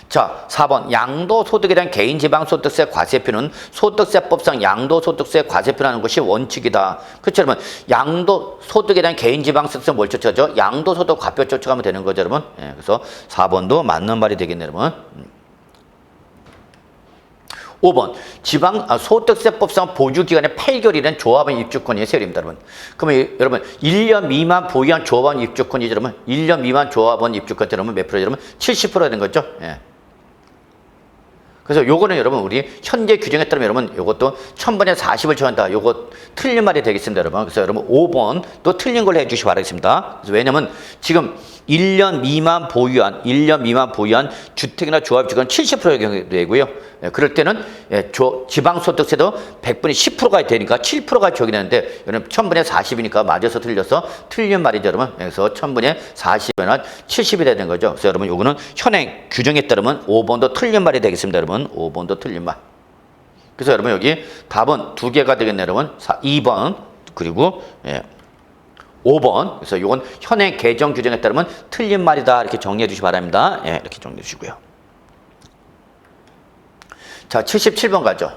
S1: 자, 4번 양도소득에 대한 개인지방소득세 과세표는 소득세법상 양도소득세 과세표라는 것이 원칙이다. 그렇죠, 여러분? 양도소득에 대한 개인지방소득세 뭘 쫓아죠? 양도소득 과표 쫓아가면 되는 거죠, 여러분? 예, 그래서 4번도 맞는 말이 되겠네요, 여러분. 5번 소득세법상 보유기간의 8개월이라는 조합원 입주권이 세율입니다, 여러분. 그러면 여러분 1년 미만 보유한 조합원 입주권이 여러분 1년 미만 조합원 입주권 여러분 몇 프로 여러분 70%가 되는 거죠. 예. 그래서 요거는 여러분 우리 현재 규정에 따르면 여러분 요것도 1000번에 40을 처한다. 요거 틀린 말이 되겠습니다, 여러분. 그래서 여러분 5번 또 틀린 걸로 해주시기 바라겠습니다. 그래서 왜냐면 지금 1년 미만 보유한 주택이나 조합주택은 70%의 경우 되고요. 예, 그럴 때는 지방소득세도 100분의 10%가 되니까 7%가 적이 되는데 여러분 1000분의 40이니까 맞아서 틀려서 틀린 말이죠, 여러분. 그래서 1000분의 40이나 70이 되는 거죠. 그래서 여러분 요거는 현행 규정에 따르면 5번도 틀린 말이 되겠습니다, 여러분. 5번도 틀린 말. 그래서 여러분 여기 답은 두 개가 되겠네요, 여러분. 2번 그리고 5번. 그래서 이건 현행 개정 규정에 따르면 틀린 말이다. 이렇게 정리해 주시기 바랍니다. 예, 이렇게 정리해 주시고요. 자, 77번 가죠.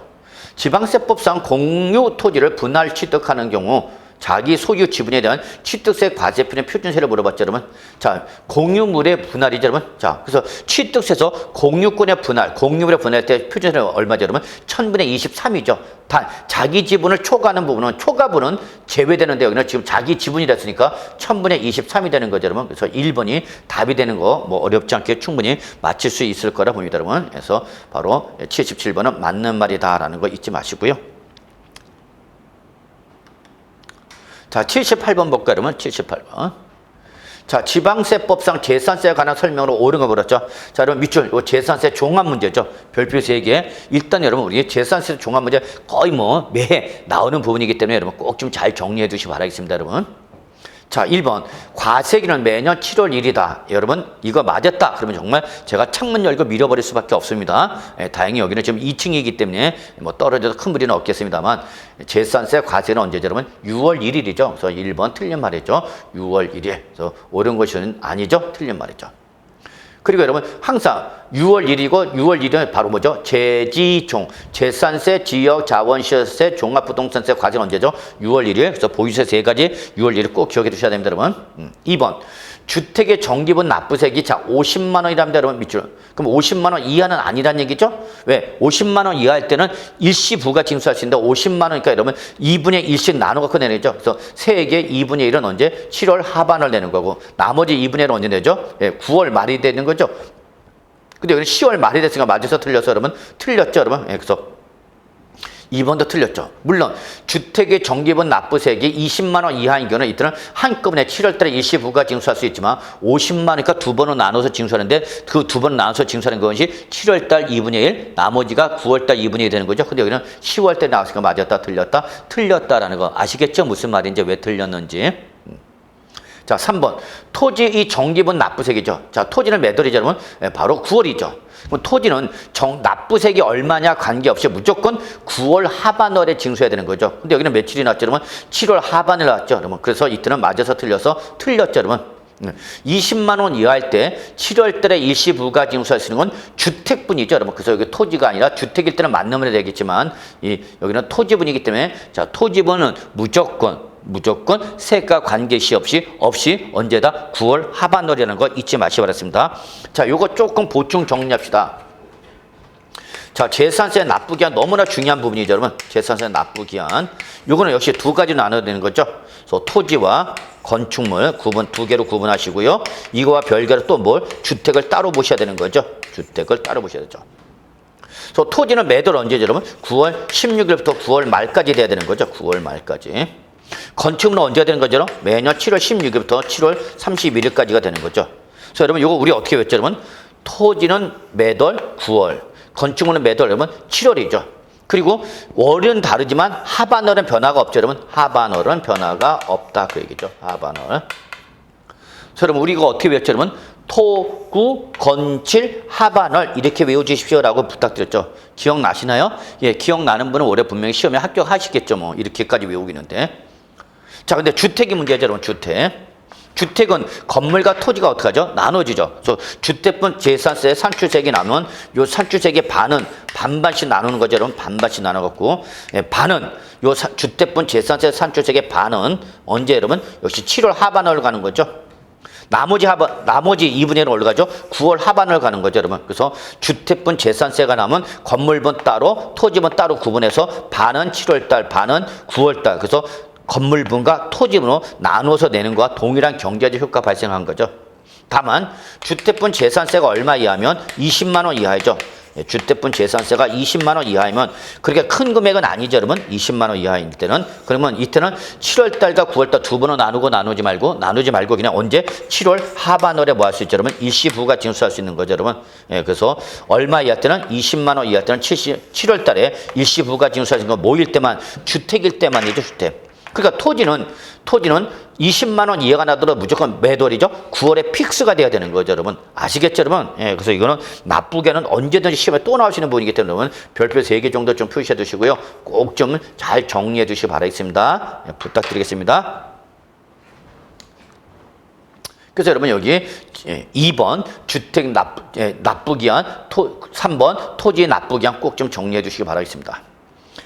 S1: 지방세법상 공유 토지를 분할 취득하는 경우 자기 소유 지분에 대한 취득세 과세표는 표준세를 물어봤죠, 여러분. 자, 공유물의 분할이죠, 여러분. 자, 그래서 취득세에서 공유권의 분할, 공유물의 분할 때 표준세는 얼마죠, 여러분? 1000분의 23이죠. 단, 자기 지분을 초과하는 부분은, 초과분은 제외되는데 여기는 지금 자기 지분이 됐으니까 1000분의 23이 되는 거죠, 여러분. 그래서 1번이 답이 되는 거, 뭐 어렵지 않게 충분히 맞힐 수 있을 거라 봅니다, 여러분. 그래서 바로 77번은 맞는 말이다라는 거 잊지 마시고요. 자, 78번 볼까요, 여러분? 78번. 자, 지방세법상 재산세에 관한 설명으로 옳은 거 그렇죠? 자, 여러분 밑줄, 이 재산세 종합 문제죠. 별표 3개. 일단 여러분, 우리 재산세 종합 문제 거의 뭐 매해 나오는 부분이기 때문에 여러분 꼭 좀 잘 정리해 주시기 바라겠습니다, 여러분. 자, 1번. 과세기는 매년 7월 1일이다. 여러분, 이거 맞았다. 그러면 정말 제가 창문 열고 밀어버릴 수밖에 없습니다. 다행히 여기는 지금 2층이기 때문에 뭐 떨어져도 큰 무리는 없겠습니다만 재산세 과세는 언제죠, 여러분? 6월 1일이죠. 그래서 1번 틀린 말이죠. 6월 1일. 그래서 옳은 것은 아니죠. 틀린 말이죠. 그리고 여러분 항상 6월 1일이고 6월 1일은 바로 뭐죠? 재지종, 재산세, 지역자원시세, 종합부동산세 과세는 언제죠? 6월 1일. 그래서 보유세 3가지 6월 1일 꼭 기억해 두셔야 됩니다, 여러분. 2번. 주택의 정기분 납부세액이 자 50만 원이랍니다, 여러분. 밑줄. 그럼 50만 원 이하는 아니란 얘기죠? 왜? 50만 원 이하 할 때는 일시 부가 징수할 수 있는데 50만 원이니까 여러분 2분의 1씩 나눠 갖고 내는 거죠. 그래서 세액의 2분의 1은 언제? 7월 하반을 내는 거고 나머지 2분의 1은 언제 내죠? 9월 말이 되는 거죠. 근데 여기 10월 말이 됐으니까 맞아서 틀려서 여러분 틀렸죠, 여러분. 그래서 2번도 틀렸죠. 물론 주택의 정기분 납부세액이 20만 원 이하인 경우는 이때는 한꺼번에 7월 달에 일시 부가 징수할 수 있지만 50만 원이니까 두 번은 나눠서 징수하는데 그 두 번 나눠서 징수하는 것이 7월 달 2분의 1, 나머지가 9월 달 2분의 1 되는 거죠. 근데 여기는 10월 달에 나왔으니까 맞았다, 틀렸다, 틀렸다라는 거 아시겠죠? 무슨 말인지, 왜 틀렸는지. 자, 3번. 토지 이 정기분 납부세액이죠. 자, 토지는 몇 월이죠, 여러분? 바로 9월이죠. 그럼 토지는 납부세액이 얼마냐 관계없이 무조건 9월 하반월에 징수해야 되는 거죠. 근데 여기는 며칠이 나왔죠, 여러분? 7월 하반에 나왔죠, 여러분. 그래서 이때는 맞아서 틀려서 틀렸죠, 여러분. 20만 원 이하일 때 7월 달에 일시 부가 징수할 수 있는 건 주택분이죠, 여러분. 그래서 여기 토지가 아니라 주택일 때는 맞는 되겠지만 여기는 토지분이기 때문에 자, 토지분은 무조건 세가 관계시 없이 언제다 9월 하반월이라는 거 잊지 마시기 바랍니다. 자, 요거 조금 보충 정리합시다. 자, 재산세 납부기한 너무나 중요한 부분이죠, 여러분. 재산세 납부기한. 요거는 역시 두 가지로 나눠야 되는 거죠. 그래서 토지와 건축물 두 개로 구분하시고요. 이거와 별개로 또 뭘? 주택을 따로 보셔야 되는 거죠. 주택을 따로 보셔야 되죠. 그래서 토지는 매달 언제죠, 여러분? 9월 16일부터 9월 말까지 돼야 되는 거죠. 9월 말까지. 건축물은 언제가 되는 거죠? 매년 7월 16일부터 7월 31일까지가 되는 거죠. 그래서 여러분 이거 우리 어떻게 외웠죠, 여러분? 토지는 매달 9월, 건축물은 매달 여러분 7월이죠. 그리고 월은 다르지만 하반월은 변화가 없죠, 여러분. 하반월은 변화가 없다, 그 얘기죠. 하반월. 그래서 여러분 우리 이거 어떻게 외웠죠, 여러분? 토구 건칠 하반월 이렇게 외워주십시오라고 부탁드렸죠. 기억나시나요? 예, 기억나는 분은 올해 분명히 시험에 합격하시겠죠, 뭐 이렇게까지 외우기는데. 자, 근데 주택이 문제죠, 여러분. 주택. 주택은 건물과 토지가 어떻게 하죠? 나눠지죠. 그래서 주택분 재산세 산출세액이 나누면 요 산출세액의 반은 반반씩 나누는 거죠. 여러분 반반씩 나눠갖고 반은 요 주택분 재산세 산출세액의 반은 언제 여러분? 역시 7월 하반월 가는 거죠. 나머지 2분의 1은 어디로 가죠? 9월 하반을 가는 거죠, 여러분. 그래서 주택분 재산세가 나면 건물분 따로, 토지분 따로 구분해서 반은 7월 달, 반은 9월 달. 그래서 건물분과 토지분으로 나누어서 내는 것과 동일한 경제적 효과가 발생한 거죠. 다만 주택분 재산세가 얼마 이하면 20만 원 이하이죠. 주택분 재산세가 20만 원 이하이면 그렇게 큰 금액은 아니죠, 여러분. 20만 원 이하일 때는. 그러면 이때는 7월 달과 9월 달 두 번은 나누지 말고 그냥 언제 7월 하반월에 뭐 할 수 있죠, 여러분? 일시부가 징수할 수 있는 거죠, 여러분. 그래서 얼마 이하 때는 20만 원 이하 때는 7월 달에 일시부가 징수할 수 있는 거 뭐일 때만 주택일 때만이죠, 주택. 그러니까 토지는 20만 원 이하가 나더라도 무조건 매도리죠. 9월에 픽스가 돼야 되는 거죠, 여러분. 아시겠죠, 여러분? 그래서 이거는 나쁘게는 언제든지 시험에 또 나오시는 부분이기 때문에 여러분 별표 3개 정도 좀 표시해 두시고요. 꼭 좀 잘 정리해 두시기 바라겠습니다. 부탁드리겠습니다. 그래서 여러분 여기 2번 주택 납부기한 3번 토지 납부기한 꼭 좀 정리해 두시기 바라겠습니다.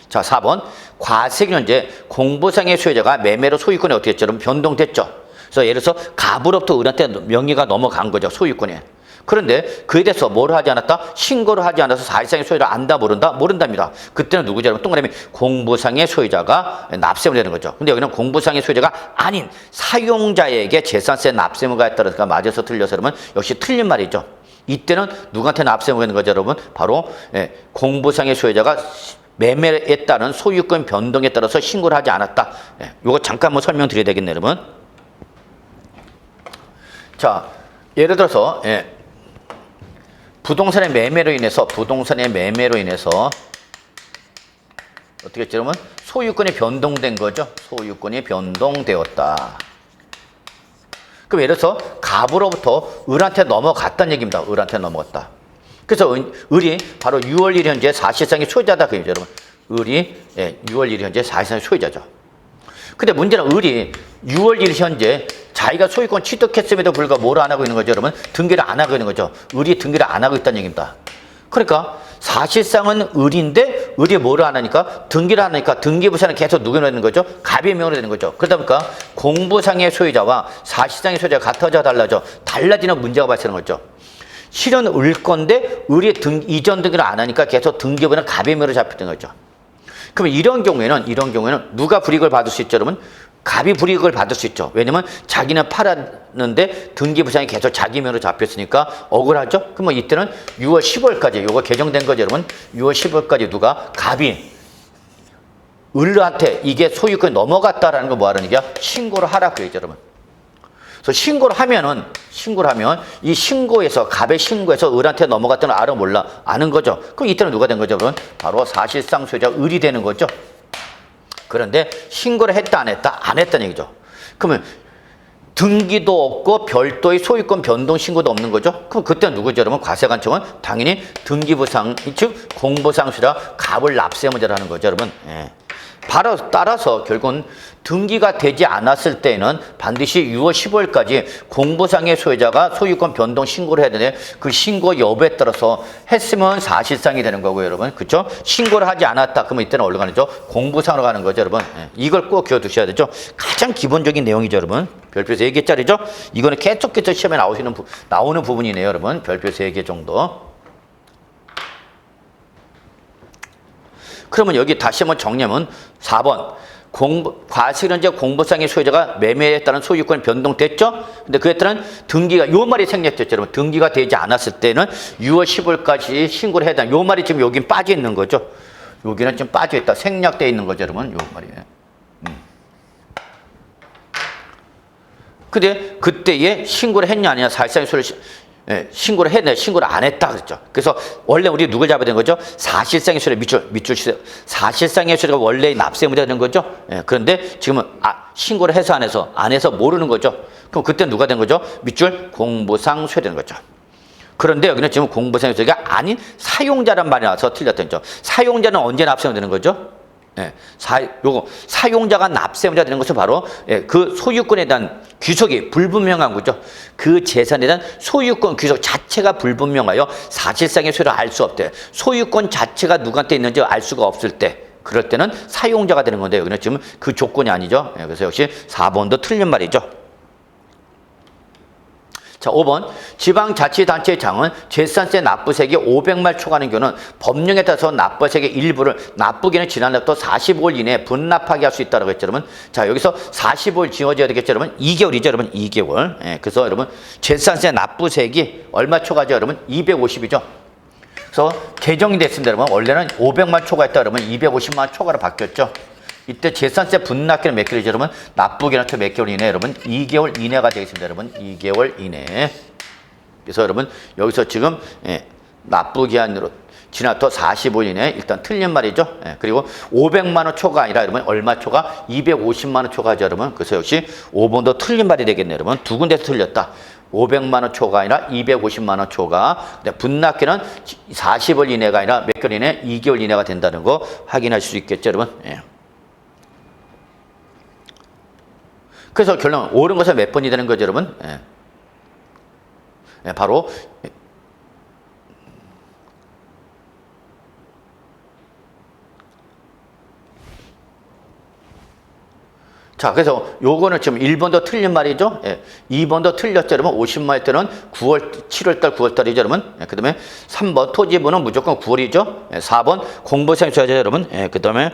S1: 자, 4번. 과세균제 공부상의 소유자가 매매로 소유권이 어떻게 했죠? 여러분 변동됐죠. 그래서 예를 들어서 갑으로부터 을한테 명의가 넘어간 거죠. 소유권이. 그런데 그에 대해서 뭘 하지 않았다? 신고를 하지 않아서 사실상의 소유자를 안다, 모른다? 모른답니다. 그때는 누구죠? 여러분 동그라미 공부상의 소유자가 납세물 되는 거죠. 근데 여기는 공부상의 소유자가 아닌 사용자에게 재산세 납세물가 했다니까 맞아서 틀려서 여러분 역시 틀린 말이죠. 이때는 누구한테 납세물가 있는 거죠, 여러분? 바로 공부상의 소유자가 매매에 따른 소유권 변동에 따라서 신고를 하지 않았다. 이거 잠깐 한번 설명드려야 되겠네요, 여러분. 자, 예를 들어서 부동산의 매매로 인해서 어떻게 했죠, 여러분? 소유권이 변동된 거죠. 소유권이 변동되었다. 그럼 예를 들어서 갑으로부터 을한테 넘어갔다는 얘기입니다. 을한테 넘어갔다. 그래서 을이 바로 6월 1일 현재 사실상의 소유자다. 그죠, 여러분. 을이 6월 1일 현재 사실상의 소유자죠. 근데 문제는 을이 6월 1일 현재 자기가 소유권 취득했음에도 불구하고 뭘 안 하고 있는 거죠, 여러분? 등기를 안 하고 있는 거죠. 을이 등기를 안 하고 있다는 얘기입니다. 그러니까 사실상은 을인데 을이 뭐를 안 하니까 등기를 안 하니까 등기부사는 계속 누구로 되는 거죠? 갑의 명으로 되는 거죠. 그러다 보니까 공부상의 소유자와 사실상의 소유자가 같아져 달라지는 문제가 발생하는 거죠. 실은 을 건데 을이 이전 등기를 안 하니까 계속 등기부는 갑의 명으로 잡혔던 거죠. 그러면 이런 경우에는 누가 불이익을 받을 수 있죠, 여러분? 갑이 불이익을 받을 수 있죠. 왜냐면 자기는 팔았는데 등기부상이 계속 자기 명으로 잡혔으니까 억울하죠. 그러면 이때는 6월 10월까지 요거 개정된 거죠, 여러분. 6월 10월까지 누가 갑이 을한테 이게 소유권이 넘어갔다라는 거 뭐 하라는 얘기야? 신고를 하라고 얘기죠, 여러분. 그래서 신고를 하면 이 신고에서 갑의 신고에서 을한테 넘어갔다는 걸 알아 몰라? 아는 거죠. 그럼 이때는 누가 된 거죠, 여러분? 바로 사실상 소유자 을이 되는 거죠. 그런데 신고를 했다 안 했다? 안 했다는 얘기죠. 그러면 등기도 없고 별도의 소유권 변동 신고도 없는 거죠. 그럼 그때는 누구죠, 여러분? 과세관청은 당연히 등기부상 즉 공부상수라 갑을 납세문제라는 거죠, 여러분. 따라서 결국은 등기가 되지 않았을 때에는 반드시 6월 10월까지 공부상의 소유자가 소유권 변동 신고를 해야 되는데 그 신고 여부에 따라서 했으면 사실상이 되는 거고요, 여러분. 그렇죠? 신고를 하지 않았다. 그러면 이때는 어디로 가는 거죠? 공부상으로 가는 거죠, 여러분. 이걸 꼭 기억두셔야 되죠. 가장 기본적인 내용이죠, 여러분. 별표 3개짜리죠? 이거는 계속해서 시험에 나오는 부분이네요, 여러분. 별표 3개 정도. 그러면 여기 다시 한번 정리하면 4번 과실은제 공부상의 소유자가 매매에 따른 소유권이 변동됐죠. 근데 그에 따른 등기가 요 말이 생략됐죠, 여러분. 등기가 되지 않았을 때는 6월 10월까지 신고를 해야 된다. 요 말이 지금 여긴 빠져 있는 거죠. 여기는 지금 빠져 있다. 생략돼 있는 거죠, 여러분. 요 말이에요. 근데 그때에 신고를 했냐 아니냐 사실상의 소유자 신고를 했네, 신고를 안 했다 그랬죠. 그래서 원래 우리 누굴 잡아야 되는 거죠? 사실상의 소유자 밑줄 치세요. 사실상의 소유자가 원래 납세문제가 되는 거죠. 그런데 지금은 신고를 해서 안 해서 모르는 거죠. 그럼 그때 누가 된 거죠? 밑줄 공부상 소유자 되는 거죠. 그런데 여기는 지금 공부상의 소유자가 아닌 사용자란 말이 나와서 틀렸던 거죠. 사용자는 언제 납세가 되는 거죠? 예, 요거 사용자가 납세의무자 되는 것은 바로 예, 그 소유권에 대한 귀속이 불분명한 거죠. 그 재산에 대한 소유권 귀속 자체가 불분명하여 사실상의 소유를 알 수 없대. 소유권 자체가 누구한테 있는지 알 수가 없을 때, 그럴 때는 사용자가 되는 건데 여기는 지금 그 조건이 아니죠. 예, 그래서 역시 4번도 틀린 말이죠. 자, 5번. 지방자치단체의 장은 재산세 납부세액이 500만 초과하는 경우는 법령에 따라서 납부세액의 일부를 납부기는 지난해부터 45일 이내에 분납하게 할 수 있다고 했죠, 여러분. 자, 여기서 45일 지어져야 되겠죠, 여러분. 2개월이죠, 여러분. 2개월. 예, 그래서 여러분 재산세 납부세액이 얼마 초과죠, 여러분? 250이죠. 그래서 개정이 됐습니다, 여러분. 원래는 500만 초과했다, 여러분. 250만 초과로 바뀌었죠. 이때 재산세 분납기는 몇 개월이죠, 여러분? 납부기는 또 몇 개월 이내, 여러분? 2개월 이내가 되겠습니다, 여러분. 2개월 이내. 그래서 여러분 여기서 지금 예, 납부기한으로 지나서 45일 이내 일단 틀린 말이죠. 예, 그리고 500만 원 초과 아니라 여러분 얼마 초과? 250만 원 초과죠, 여러분. 그래서 역시 5번도 틀린 말이 되겠네요, 여러분. 두 군데서 틀렸다. 500만 원 초과 아니라 250만 원 초과. 근데 분납기는 40일 이내가 아니라 몇 개월 이내? 2개월 이내가 된다는 거 확인하실 수 있겠죠, 여러분. 예. 그래서 결론 옳은 것은 몇 번이 되는 거죠, 여러분? 예. 예, 바로 자, 그래서 요거는 지금 1번도 틀린 말이죠. 예. 2번도 틀렸죠, 여러분. 50만일 때는 7월달, 9월달이죠, 여러분. 예. 그 다음에 3번 토지분은 무조건 9월이죠. 예. 4번 공부세액 줘야죠, 여러분. 예. 그 다음에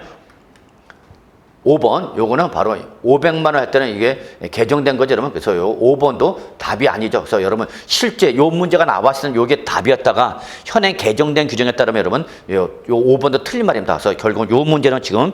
S1: 5번, 요거는 바로 500만 원 할 때는 이게 개정된 거죠, 여러분. 그래서 요 5번도 답이 아니죠. 그래서 여러분 실제 요 문제가 나왔을 때 요게 답이었다가 현행 개정된 규정에 따르면 여러분 요 5번도 틀린 말입니다. 그래서 결국 요 문제는 지금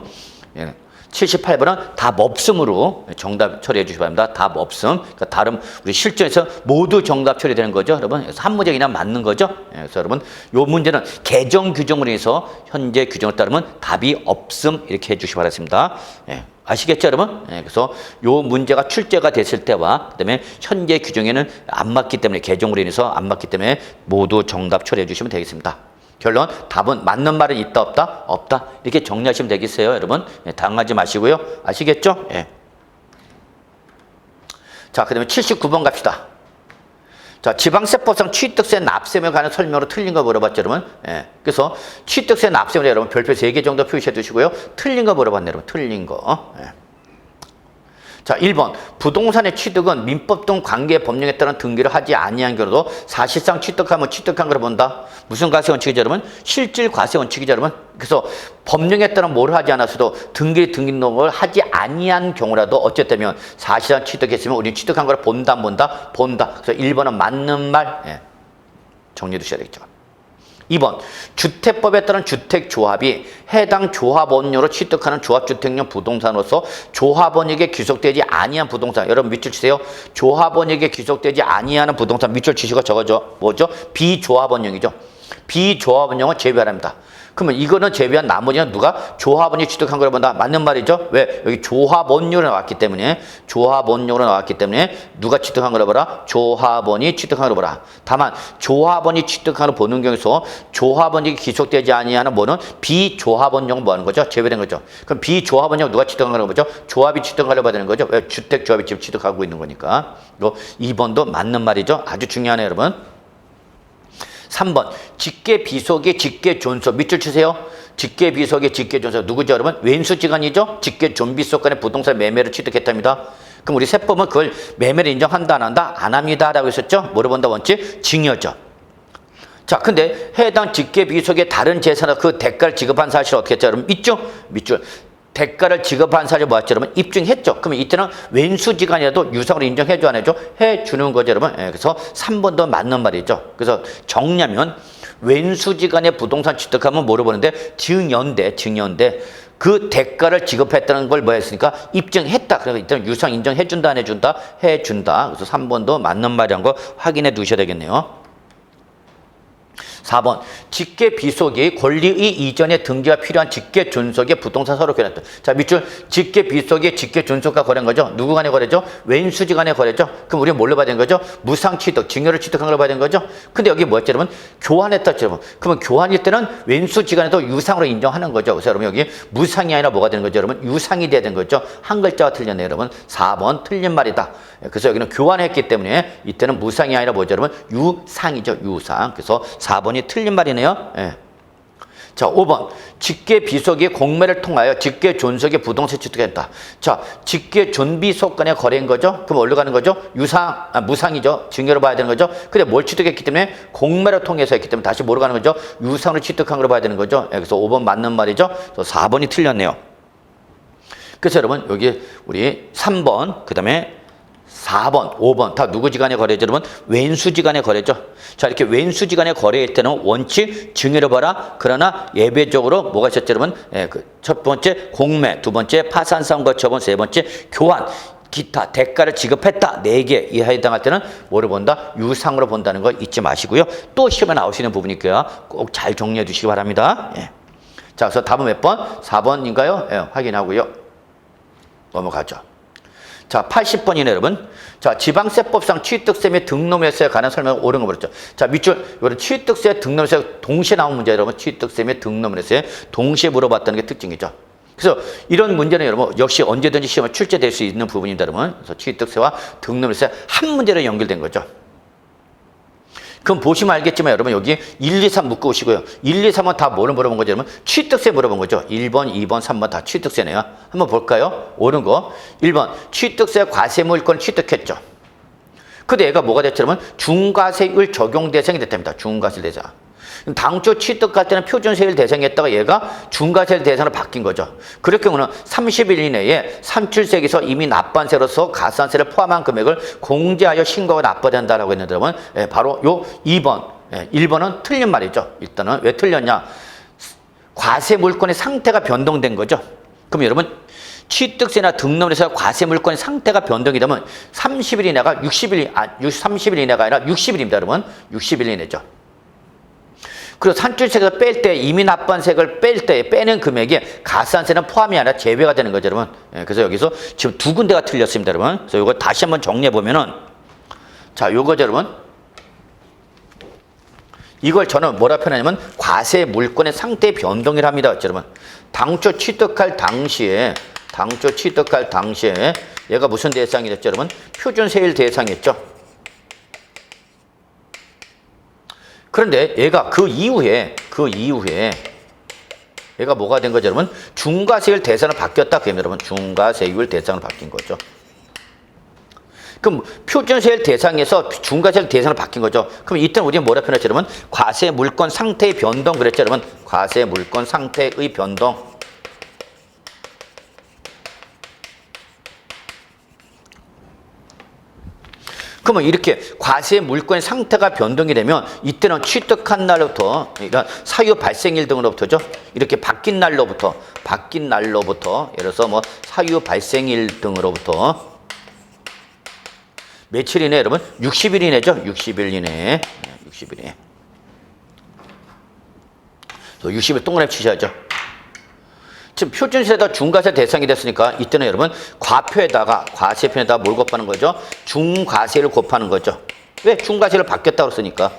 S1: 78번은 답 없음으로 정답 처리해 주시기 바랍니다. 답 없음. 그러니까 다른 우리 실전에서 모두 정답 처리되는 거죠, 여러분. 그래서 한 문제 그냥 맞는 거죠. 그래서 여러분 요 문제는 개정 규정으로 해서 현재 규정을 따르면 답이 없음 이렇게 해 주시기 바랍니다. 예. 아시겠죠, 여러분? 예, 그래서 요 문제가 출제가 됐을 때와 그다음에 현재 규정에는 안 맞기 때문에 개정으로 인해서 안 맞기 때문에 모두 정답 처리해 주시면 되겠습니다. 결론 답은 맞는 말은 있다 없다? 없다. 이렇게 정리하시면 되겠어요, 여러분. 예, 당하지 마시고요. 아시겠죠? 예. 자, 그다음에 79번 갑시다. 자, 지방세법상 취득세 납세에 관한 설명으로 틀린 거 물어봤죠, 여러분. 예. 그래서 취득세 납세에 여러분 별표 3개 정도 표시해 두시고요. 틀린 거 물어봤네요, 여러분. 틀린 거. 예. 자, 1번. 부동산의 취득은 민법 등 관계 법령에 따른 등기를 하지 아니한 경우도 사실상 취득하면 취득한 걸 본다. 무슨 과세 원칙이죠, 여러분? 실질 과세 원칙이죠, 여러분. 그래서 법령에 따른 뭘 하지 않았어도 등록을 하지 아니한 경우라도 어쨌든 사실상 취득했으면 우리는 취득한 걸 본다, 안 본다? 본다. 그래서 1번은 맞는 말. 예. 정리해 두셔야 되겠죠. 2번. 주택법에 따른 주택조합이 해당 조합원료로 취득하는 조합주택용 부동산으로서 조합원에게 귀속되지 아니한 부동산. 여러분 밑줄 치세요. 조합원에게 귀속되지 아니하는 부동산 밑줄 치시고 적어줘. 뭐죠? 비조합원용이죠. 비조합원용은 제외합니다. 그러면 이거는 제외한 나머지는 누가? 조합원이 취득한 걸 본다. 맞는 말이죠. 왜? 여기 조합원료로 나왔기 때문에 누가 취득한 걸 보라? 조합원이 취득한 걸 보라. 다만 조합원이 취득한 걸 보는 경우에서 조합원이 귀속되지 아니하는 뭐는 비조합원용은 뭐 하는 거죠? 제외된 거죠. 그럼 비조합원용 누가 취득한 걸 보죠? 조합이 취득한 걸 봐야 되는 거죠. 왜? 주택조합이 지금 취득하고 있는 거니까. 이거 2번도 맞는 말이죠. 아주 중요하네요, 여러분. 3번. 직계비속의 직계존속. 밑줄 치세요. 직계비속의 직계존속. 누구죠, 여러분? 왼수지간이죠? 직계존비속 간의 부동산 매매를 취득했답니다. 그럼 우리 세법은 그걸 매매를 인정한다, 안 한다? 안 합니다. 라고 했었죠? 뭐를 본다 원칙? 증여죠. 자, 근데 해당 직계비속의 다른 재산을 그 대가를 지급한 사실을 어떻게 했죠, 여러분? 있죠? 밑줄. 대가를 지급한 사실 뭐였죠, 여러분? 입증했죠. 그러면 이때는 왼수지간이라도 유상으로 인정해줘, 안 해줘? 해주는 거죠, 여러분. 예, 그래서 3번도 맞는 말이죠. 그래서 정리하면 왼수지간에 부동산 취득하면 뭐를 보는데 증여인데 그 대가를 지급했다는 걸 뭐 했으니까 입증했다. 그래서 이때는 유상 인정해준다, 안 해준다? 해준다. 그래서 3번도 맞는 말이란 거 확인해 두셔야 되겠네요. 4번 직계 비속이 권리의 이전에 등기가 필요한 직계 존속의 부동산 서로 교환했다. 자, 밑줄 직계 비속이 직계 존속과 거래한 거죠. 누구 간의 거래죠? 왼수지 간의 거래죠. 그럼 우리는 뭘로 봐야 되는 거죠? 무상 취득, 증여를 취득한 걸로 봐야 되는 거죠. 근데 여기 뭐였죠, 여러분? 교환했다, 여러분. 그러면 교환일 때는 왼수지 간에도 유상으로 인정하는 거죠. 그래서 여러분 여기 무상이 아니라 뭐가 되는 거죠, 여러분? 유상이 돼야 되는 거죠. 한 글자가 틀렸네요, 여러분. 4번 틀린 말이다. 그래서 여기는 교환했기 때문에 이때는 무상이 아니라 뭐죠, 여러분? 유상이죠, 유상. 그래서 4번이 틀린 말이네요. 예. 자, 5번 직계 비속이 공매를 통하여 직계 존속의 부동산 취득했다. 자, 직계 존비속 간의 거래인 거죠. 그럼 어디로 가는 거죠? 무상이죠. 증여로 봐야 되는 거죠. 근데 뭘 취득했기 때문에 공매를 통해서 했기 때문에 다시 뭐로 가는 거죠? 유상으로 취득한 걸로 봐야 되는 거죠. 예, 그래서 5번 맞는 말이죠. 그래서 4번이 틀렸네요. 그래서 여러분 여기 우리 3번 그다음에 4번, 5번 다 누구 지간의 거래죠, 여러분? 왼수지간의 거래죠. 자, 이렇게 왼수지간의 거래일 때는 원칙 증여로 봐라. 그러나 예외적으로 뭐가 있었죠, 여러분? 예, 그 첫 번째 공매, 두 번째 파산선거 처분, 세 번째 교환, 기타 대가를 지급했다. 4개 이하에 해당할 때는 뭐를 본다? 유상으로 본다는 거 잊지 마시고요. 또 시험에 나오시는 부분이니까 꼭 잘 정리해 주시기 바랍니다. 예. 자, 그래서 답은 몇 번? 4번인가요? 예, 확인하고요. 넘어가죠. 자, 80번이네, 여러분. 자, 지방세법상 취득세 및 등록매수에 관한 설명을 옳은 거 버렸죠. 자, 밑줄, 이거는 취득세, 등록매수에 동시에 나온 문제, 여러분. 취득세 및 등록매수에 동시에 물어봤다는 게 특징이죠. 그래서 이런 문제는 여러분, 역시 언제든지 시험에 출제될 수 있는 부분입니다, 여러분. 그래서 취득세와 등록매수에 한 문제로 연결된 거죠. 그럼 보시면 알겠지만 여러분 여기 1, 2, 3 묶어 오시고요. 1, 2, 3은 다 뭐를 물어본 거죠, 여러분? 취득세 물어본 거죠. 1번, 2번, 3번 다 취득세네요. 한번 볼까요? 옳은 거. 1번, 취득세 과세물권 취득했죠. 근데 얘가 뭐가 됐죠, 여러분? 중과세율 적용 대상이 됐답니다. 중과세 대상. 당초 취득할 때는 표준세율 대상이었다가 얘가 중과세 대상으로 바뀐 거죠. 그럴 경우는 30일 이내에 산출세에서 이미 납부한세로서 가산세를 포함한 금액을 공제하여 신고가 납부해야 된다라고 했는데 여러분, 예, 바로 요 2번, 예, 1번은 틀린 말이죠. 일단은 왜 틀렸냐? 과세 물권의 상태가 변동된 거죠. 그럼 여러분 취득세나 등록에서 과세 물권의 상태가 변동이 되면 30일 이내가 30일 이내가 아니라 60일입니다, 여러분. 60일 이내죠. 그리고 산출세에서 뺄 때 이미 납부한 세액을 뺄 때 빼는 금액에 가산세는 포함이 아니라 제외가 되는 거죠, 여러분. 예, 그래서 여기서 지금 두 군데가 틀렸습니다, 여러분. 그래서 이거 다시 한번 정리해 보면은 자, 요거죠, 여러분. 이걸 저는 뭐라 표현하냐면 과세 물권의 상태 변동이라 합니다, 여러분. 당초 취득할 당시에 얘가 무슨 대상이 됐죠, 여러분? 표준세율 대상이었죠. 그런데 얘가 그 이후에 얘가 뭐가 된 거죠, 여러분? 중과세율 대상으로 바뀌었다. 그러면 여러분 중과세율 대상으로 바뀐 거죠. 그럼 표준세율 대상에서 중과세율 대상으로 바뀐 거죠. 그럼 이때는 우리는 뭐라 표현했죠, 여러분? 과세 물권 상태의 변동 그랬죠, 여러분? 과세 물권 상태의 변동. 그러면 이렇게 과세 물권의 상태가 변동이 되면 이때는 취득한 날로부터, 그러니까 사유 발생일 등으로부터죠. 이렇게 바뀐 날로부터 예를 들어서 뭐 사유 발생일 등으로부터 며칠 이내, 여러분? 60일 이내죠. 60일 이내. 60일 이내. 60일 동그라미 치셔야죠. 지금 표준세에다 중과세 대상이 됐으니까 이때는 여러분 과표에다가 과세표에다가 뭘 곱하는 거죠? 중과세를 곱하는 거죠. 왜? 중과세를 바뀌었다고 했으니까.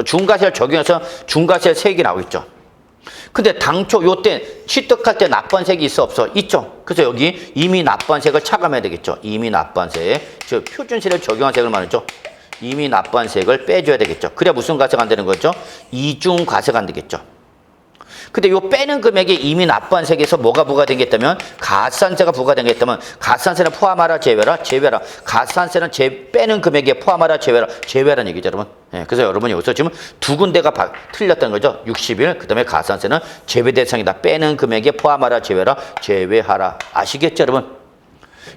S1: 중과세를 적용해서 중과세 세액이 나오겠죠. 근데 당초 요때 취득할 때 납부한 세액이 있어 없어? 있죠. 그래서 여기 이미 납부한 세액을 차감해야 되겠죠. 이미 납부한 세액, 즉 표준세를 적용한 세액을 말하죠. 이미 납부한 세액을 빼줘야 되겠죠. 그래야 무슨 과세가 안 되는 거죠? 이중과세가 안 되겠죠. 근데 요 빼는 금액에 이미 납부한 세액에서 뭐가 부과되겠다면 가산세가 부과되겠다면 가산세는 포함하라 제외라. 가산세는 빼는 금액에 포함하라 제외라는 얘기죠, 여러분. 예, 그래서 여러분이 여기서 지금 두 군데가 틀렸다는 거죠. 60일 그다음에 가산세는 제외 대상이다. 빼는 금액에 포함하라 제외하라. 아시겠죠, 여러분?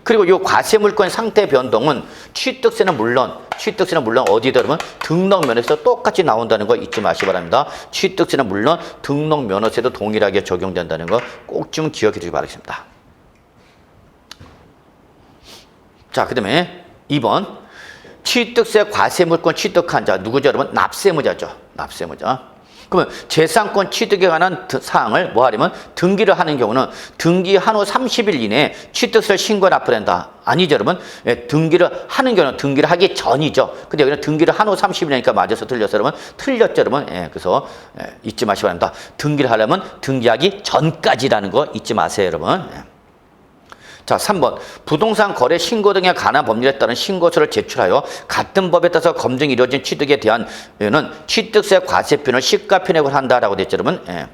S1: 그리고 이 과세 물권의 상태 변동은 취득세는 물론 어디다 그러면 등록면허세도 똑같이 나온다는 거 잊지 마시기 바랍니다. 취득세는 물론 등록면허세도 동일하게 적용된다는 거 꼭 좀 기억해 주시기 바라겠습니다. 자, 그다음에 2번 취득세 과세물권 취득한 자 누구죠, 여러분? 납세무자죠. 납세무자. 그러면 재산권 취득에 관한 사항을 뭐 하려면 등기를 하는 경우는 등기한 후 30일 이내에 취득세를 신고에 납부된다. 아니죠, 여러분? 예, 등기를 하는 경우는 등기를 하기 전이죠. 근데 여기는 등기를 한 후 30일이니까 맞아서 틀렸어요, 여러분. 틀렸죠, 여러분? 예, 그래서 잊지 마시기 바랍니다. 등기를 하려면 등기하기 전까지라는 거 잊지 마세요, 여러분. 예. 자, 3번. 부동산 거래 신고 등에 관한 법률에 따른 신고서를 제출하여 같은 법에 따라서 검증이 이루어진 취득에 대한 취득세 과세표는 시가편액을 한다라고 됐죠, 여러분. 예.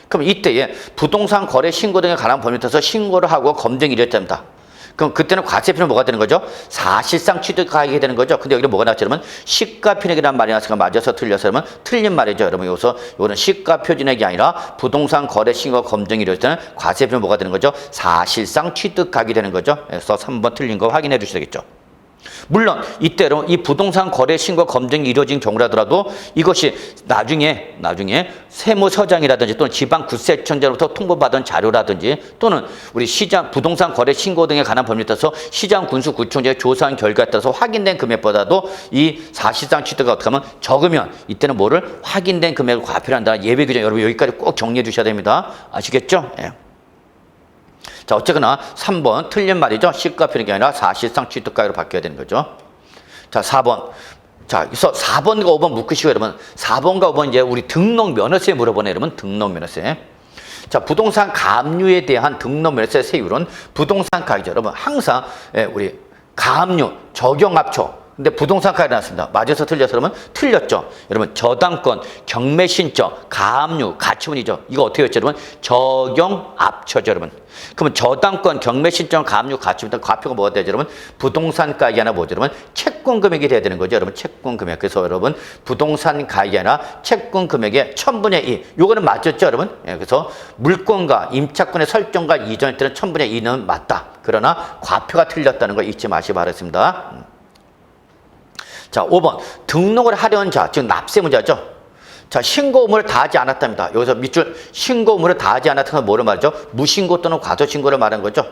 S1: 그럼 이때에 부동산 거래 신고 등에 관한 법률에 따라서 신고를 하고 검증이 이루어졌답니다. 그럼 그때는 과세표는 뭐가 되는 거죠? 사실상 취득하게 되는 거죠. 근데 여기는 뭐가 나왔죠, 여러분? 시가표준액이라는 말이 나왔으니까 맞아서 틀려서 여러분 틀린 말이죠, 여러분. 여기서 이거는 시가표준액이 아니라 부동산 거래 신고 검증이 이루어질 때는 과세표는 뭐가 되는 거죠? 사실상 취득하게 되는 거죠. 그래서 3번 틀린 거 확인해 주셔야겠죠. 물론 이때로 이 부동산 거래 신고 검증이 이루어진 경우라더라도 이것이 나중에 세무서장이라든지 또는 지방구세청장으로부터 통보받은 자료라든지 또는 우리 시장 부동산 거래 신고 등에 관한 법률에 따라서 시장군수구청장의 조사한 결과에 따라서 확인된 금액보다도 이 사실상 취득가 어떻게 하면 적으면 이때는 뭐를 확인된 금액을 과표를 한다. 예외 규정 여러분 여기까지 꼭 정리해 주셔야 됩니다. 아시겠죠? 예. 자, 어쨌거나 3번 틀린 말이죠. 시가표준액이 아니라 사실상 취득가액으로 바뀌어야 되는 거죠. 자, 4번. 자, 그래서 4번과 5번 묶으시고 여러분 4번과 5번 이제 우리 등록 면허세 물어보네, 여러분. 등록 면허세. 자, 부동산 가압류에 대한 등록 면허세 세율은 부동산 가액이죠. 여러분 항상 우리 가압류 적용합초. 근데 부동산 가액이 나왔습니다. 맞아서 틀려서 그러면 틀렸죠. 여러분 저당권, 경매신청, 가압류, 가처분이죠. 이거 어떻게 했죠, 여러분? 적용합초죠, 여러분. 그러면 저당권, 경매신청, 가압류, 가처분, 과표가 뭐가 되죠, 여러분? 부동산 가액이 아니라 뭐죠, 여러분? 채권 금액이 돼야 되는 거죠, 여러분. 채권 금액. 그래서 여러분 부동산 가액이 아니라 채권 금액의 1000분의 2. 요거는 맞았죠, 여러분? 예, 그래서 물권과 임차권의 설정과 이전일 때는 1000분의 2는 맞다. 그러나 과표가 틀렸다는 거 잊지 마시기 바랍니다. 자, 5번. 등록을 하려는 자, 즉 납세무자죠. 자, 신고 의무를 다하지 않았답니다. 여기서 밑줄 신고 의무를 다하지 않았다는 건 뭐를 말하죠? 무신고 또는 과소신고를 말하는 거죠.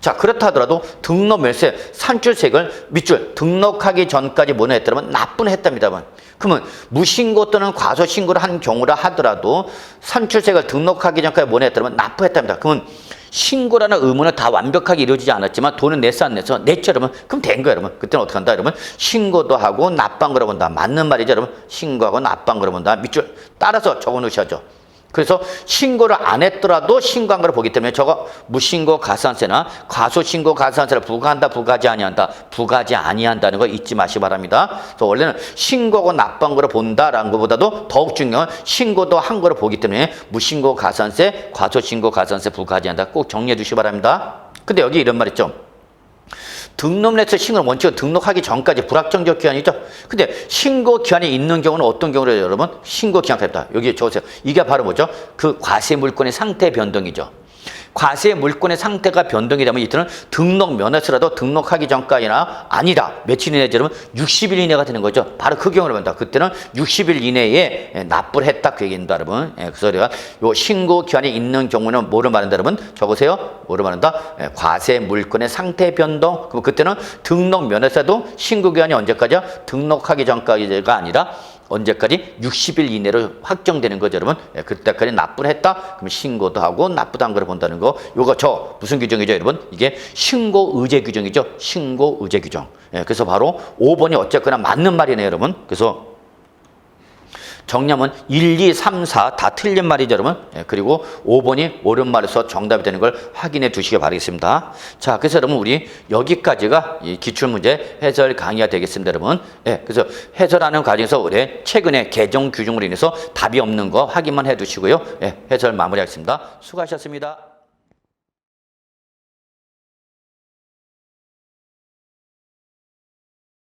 S1: 자, 그렇다 하더라도 등록 면세 산출세액을 밑줄 등록하기 전까지 뭐는 했다면 납부는 했답니다만. 그러면 무신고 또는 과소신고를 한 경우라 하더라도 산출세액을 등록하기 전까지 뭐는 했다면 납부했답니다. 그러면 신고라는 의무는 다 완벽하게 이루어지지 않았지만 돈은 냈어 안 냈어? 냈죠, 여러분. 그럼 된 거예요, 여러분. 그때는 어떻게 한다, 여러분? 신고도 하고 납부한 거로 본다. 맞는 말이죠, 여러분. 신고하고 납부한 거로 본다. 밑줄 따라서 적어 놓으셔야죠. 그래서 신고를 안 했더라도 신고한 걸 보기 때문에 저거 무신고 가산세나 과소신고 가산세를 부과한다, 부과하지 아니한다, 부과하지 아니한다는 거 잊지 마시기 바랍니다. 그래서 원래는 신고하고 납부한 거를 본다라는 것보다도 더욱 중요한 신고도 한 거를 보기 때문에 무신고 가산세, 과소신고 가산세 부과하지 않는다. 꼭 정리해 주시기 바랍니다. 근데 여기 이런 말 있죠. 등록면허세 신고는 원칙은 등록하기 전까지 불확정적 기한이죠. 근데 신고 기한이 있는 경우는 어떤 경우래요, 여러분? 신고 기한입니다. 여기 적으세요. 이게 바로 뭐죠? 그 과세 물권의 상태 변동이죠. 과세 물권의 상태가 변동이 되면 이때는 등록 면허세라도 등록하기 전까지나 아니다. 며칠 이내에 여러분 60일 이내가 되는 거죠. 바로 그 경우를 본다. 그때는 60일 이내에 납부를 했다 그 얘기입니다, 여러분. 그래서 우리가 요 신고 기한이 있는 경우는 뭐를 말한다, 여러분? 적으세요. 뭐를 말한다? 과세 물권의 상태 변동. 그럼 그때는 등록 면허세도 신고 기한이 언제까지야? 등록하기 전까지가 아니라 언제까지? 60일 이내로 확정되는 거죠, 여러분. 그때까지 납부를 했다? 그럼 신고도 하고 납부도 한 거를 본다는 거. 요거 무슨 규정이죠, 여러분? 이게 신고 의제 규정이죠. 신고 의제 규정. 그래서 바로 5번이 어쨌거나 맞는 말이네요, 여러분. 그래서 정리하면 1, 2, 3, 4 다 틀린 말이죠, 여러분. 그리고 5번이 옳은 말에서 정답이 되는 걸 확인해 두시기 바라겠습니다. 자, 그래서 여러분 우리 여기까지가 이 기출문제 해설 강의가 되겠습니다, 여러분. 그래서 해설하는 과정에서 올해 최근에 개정 규정으로 인해서 답이 없는 거 확인만 해 두시고요. 해설 마무리하겠습니다. 수고하셨습니다.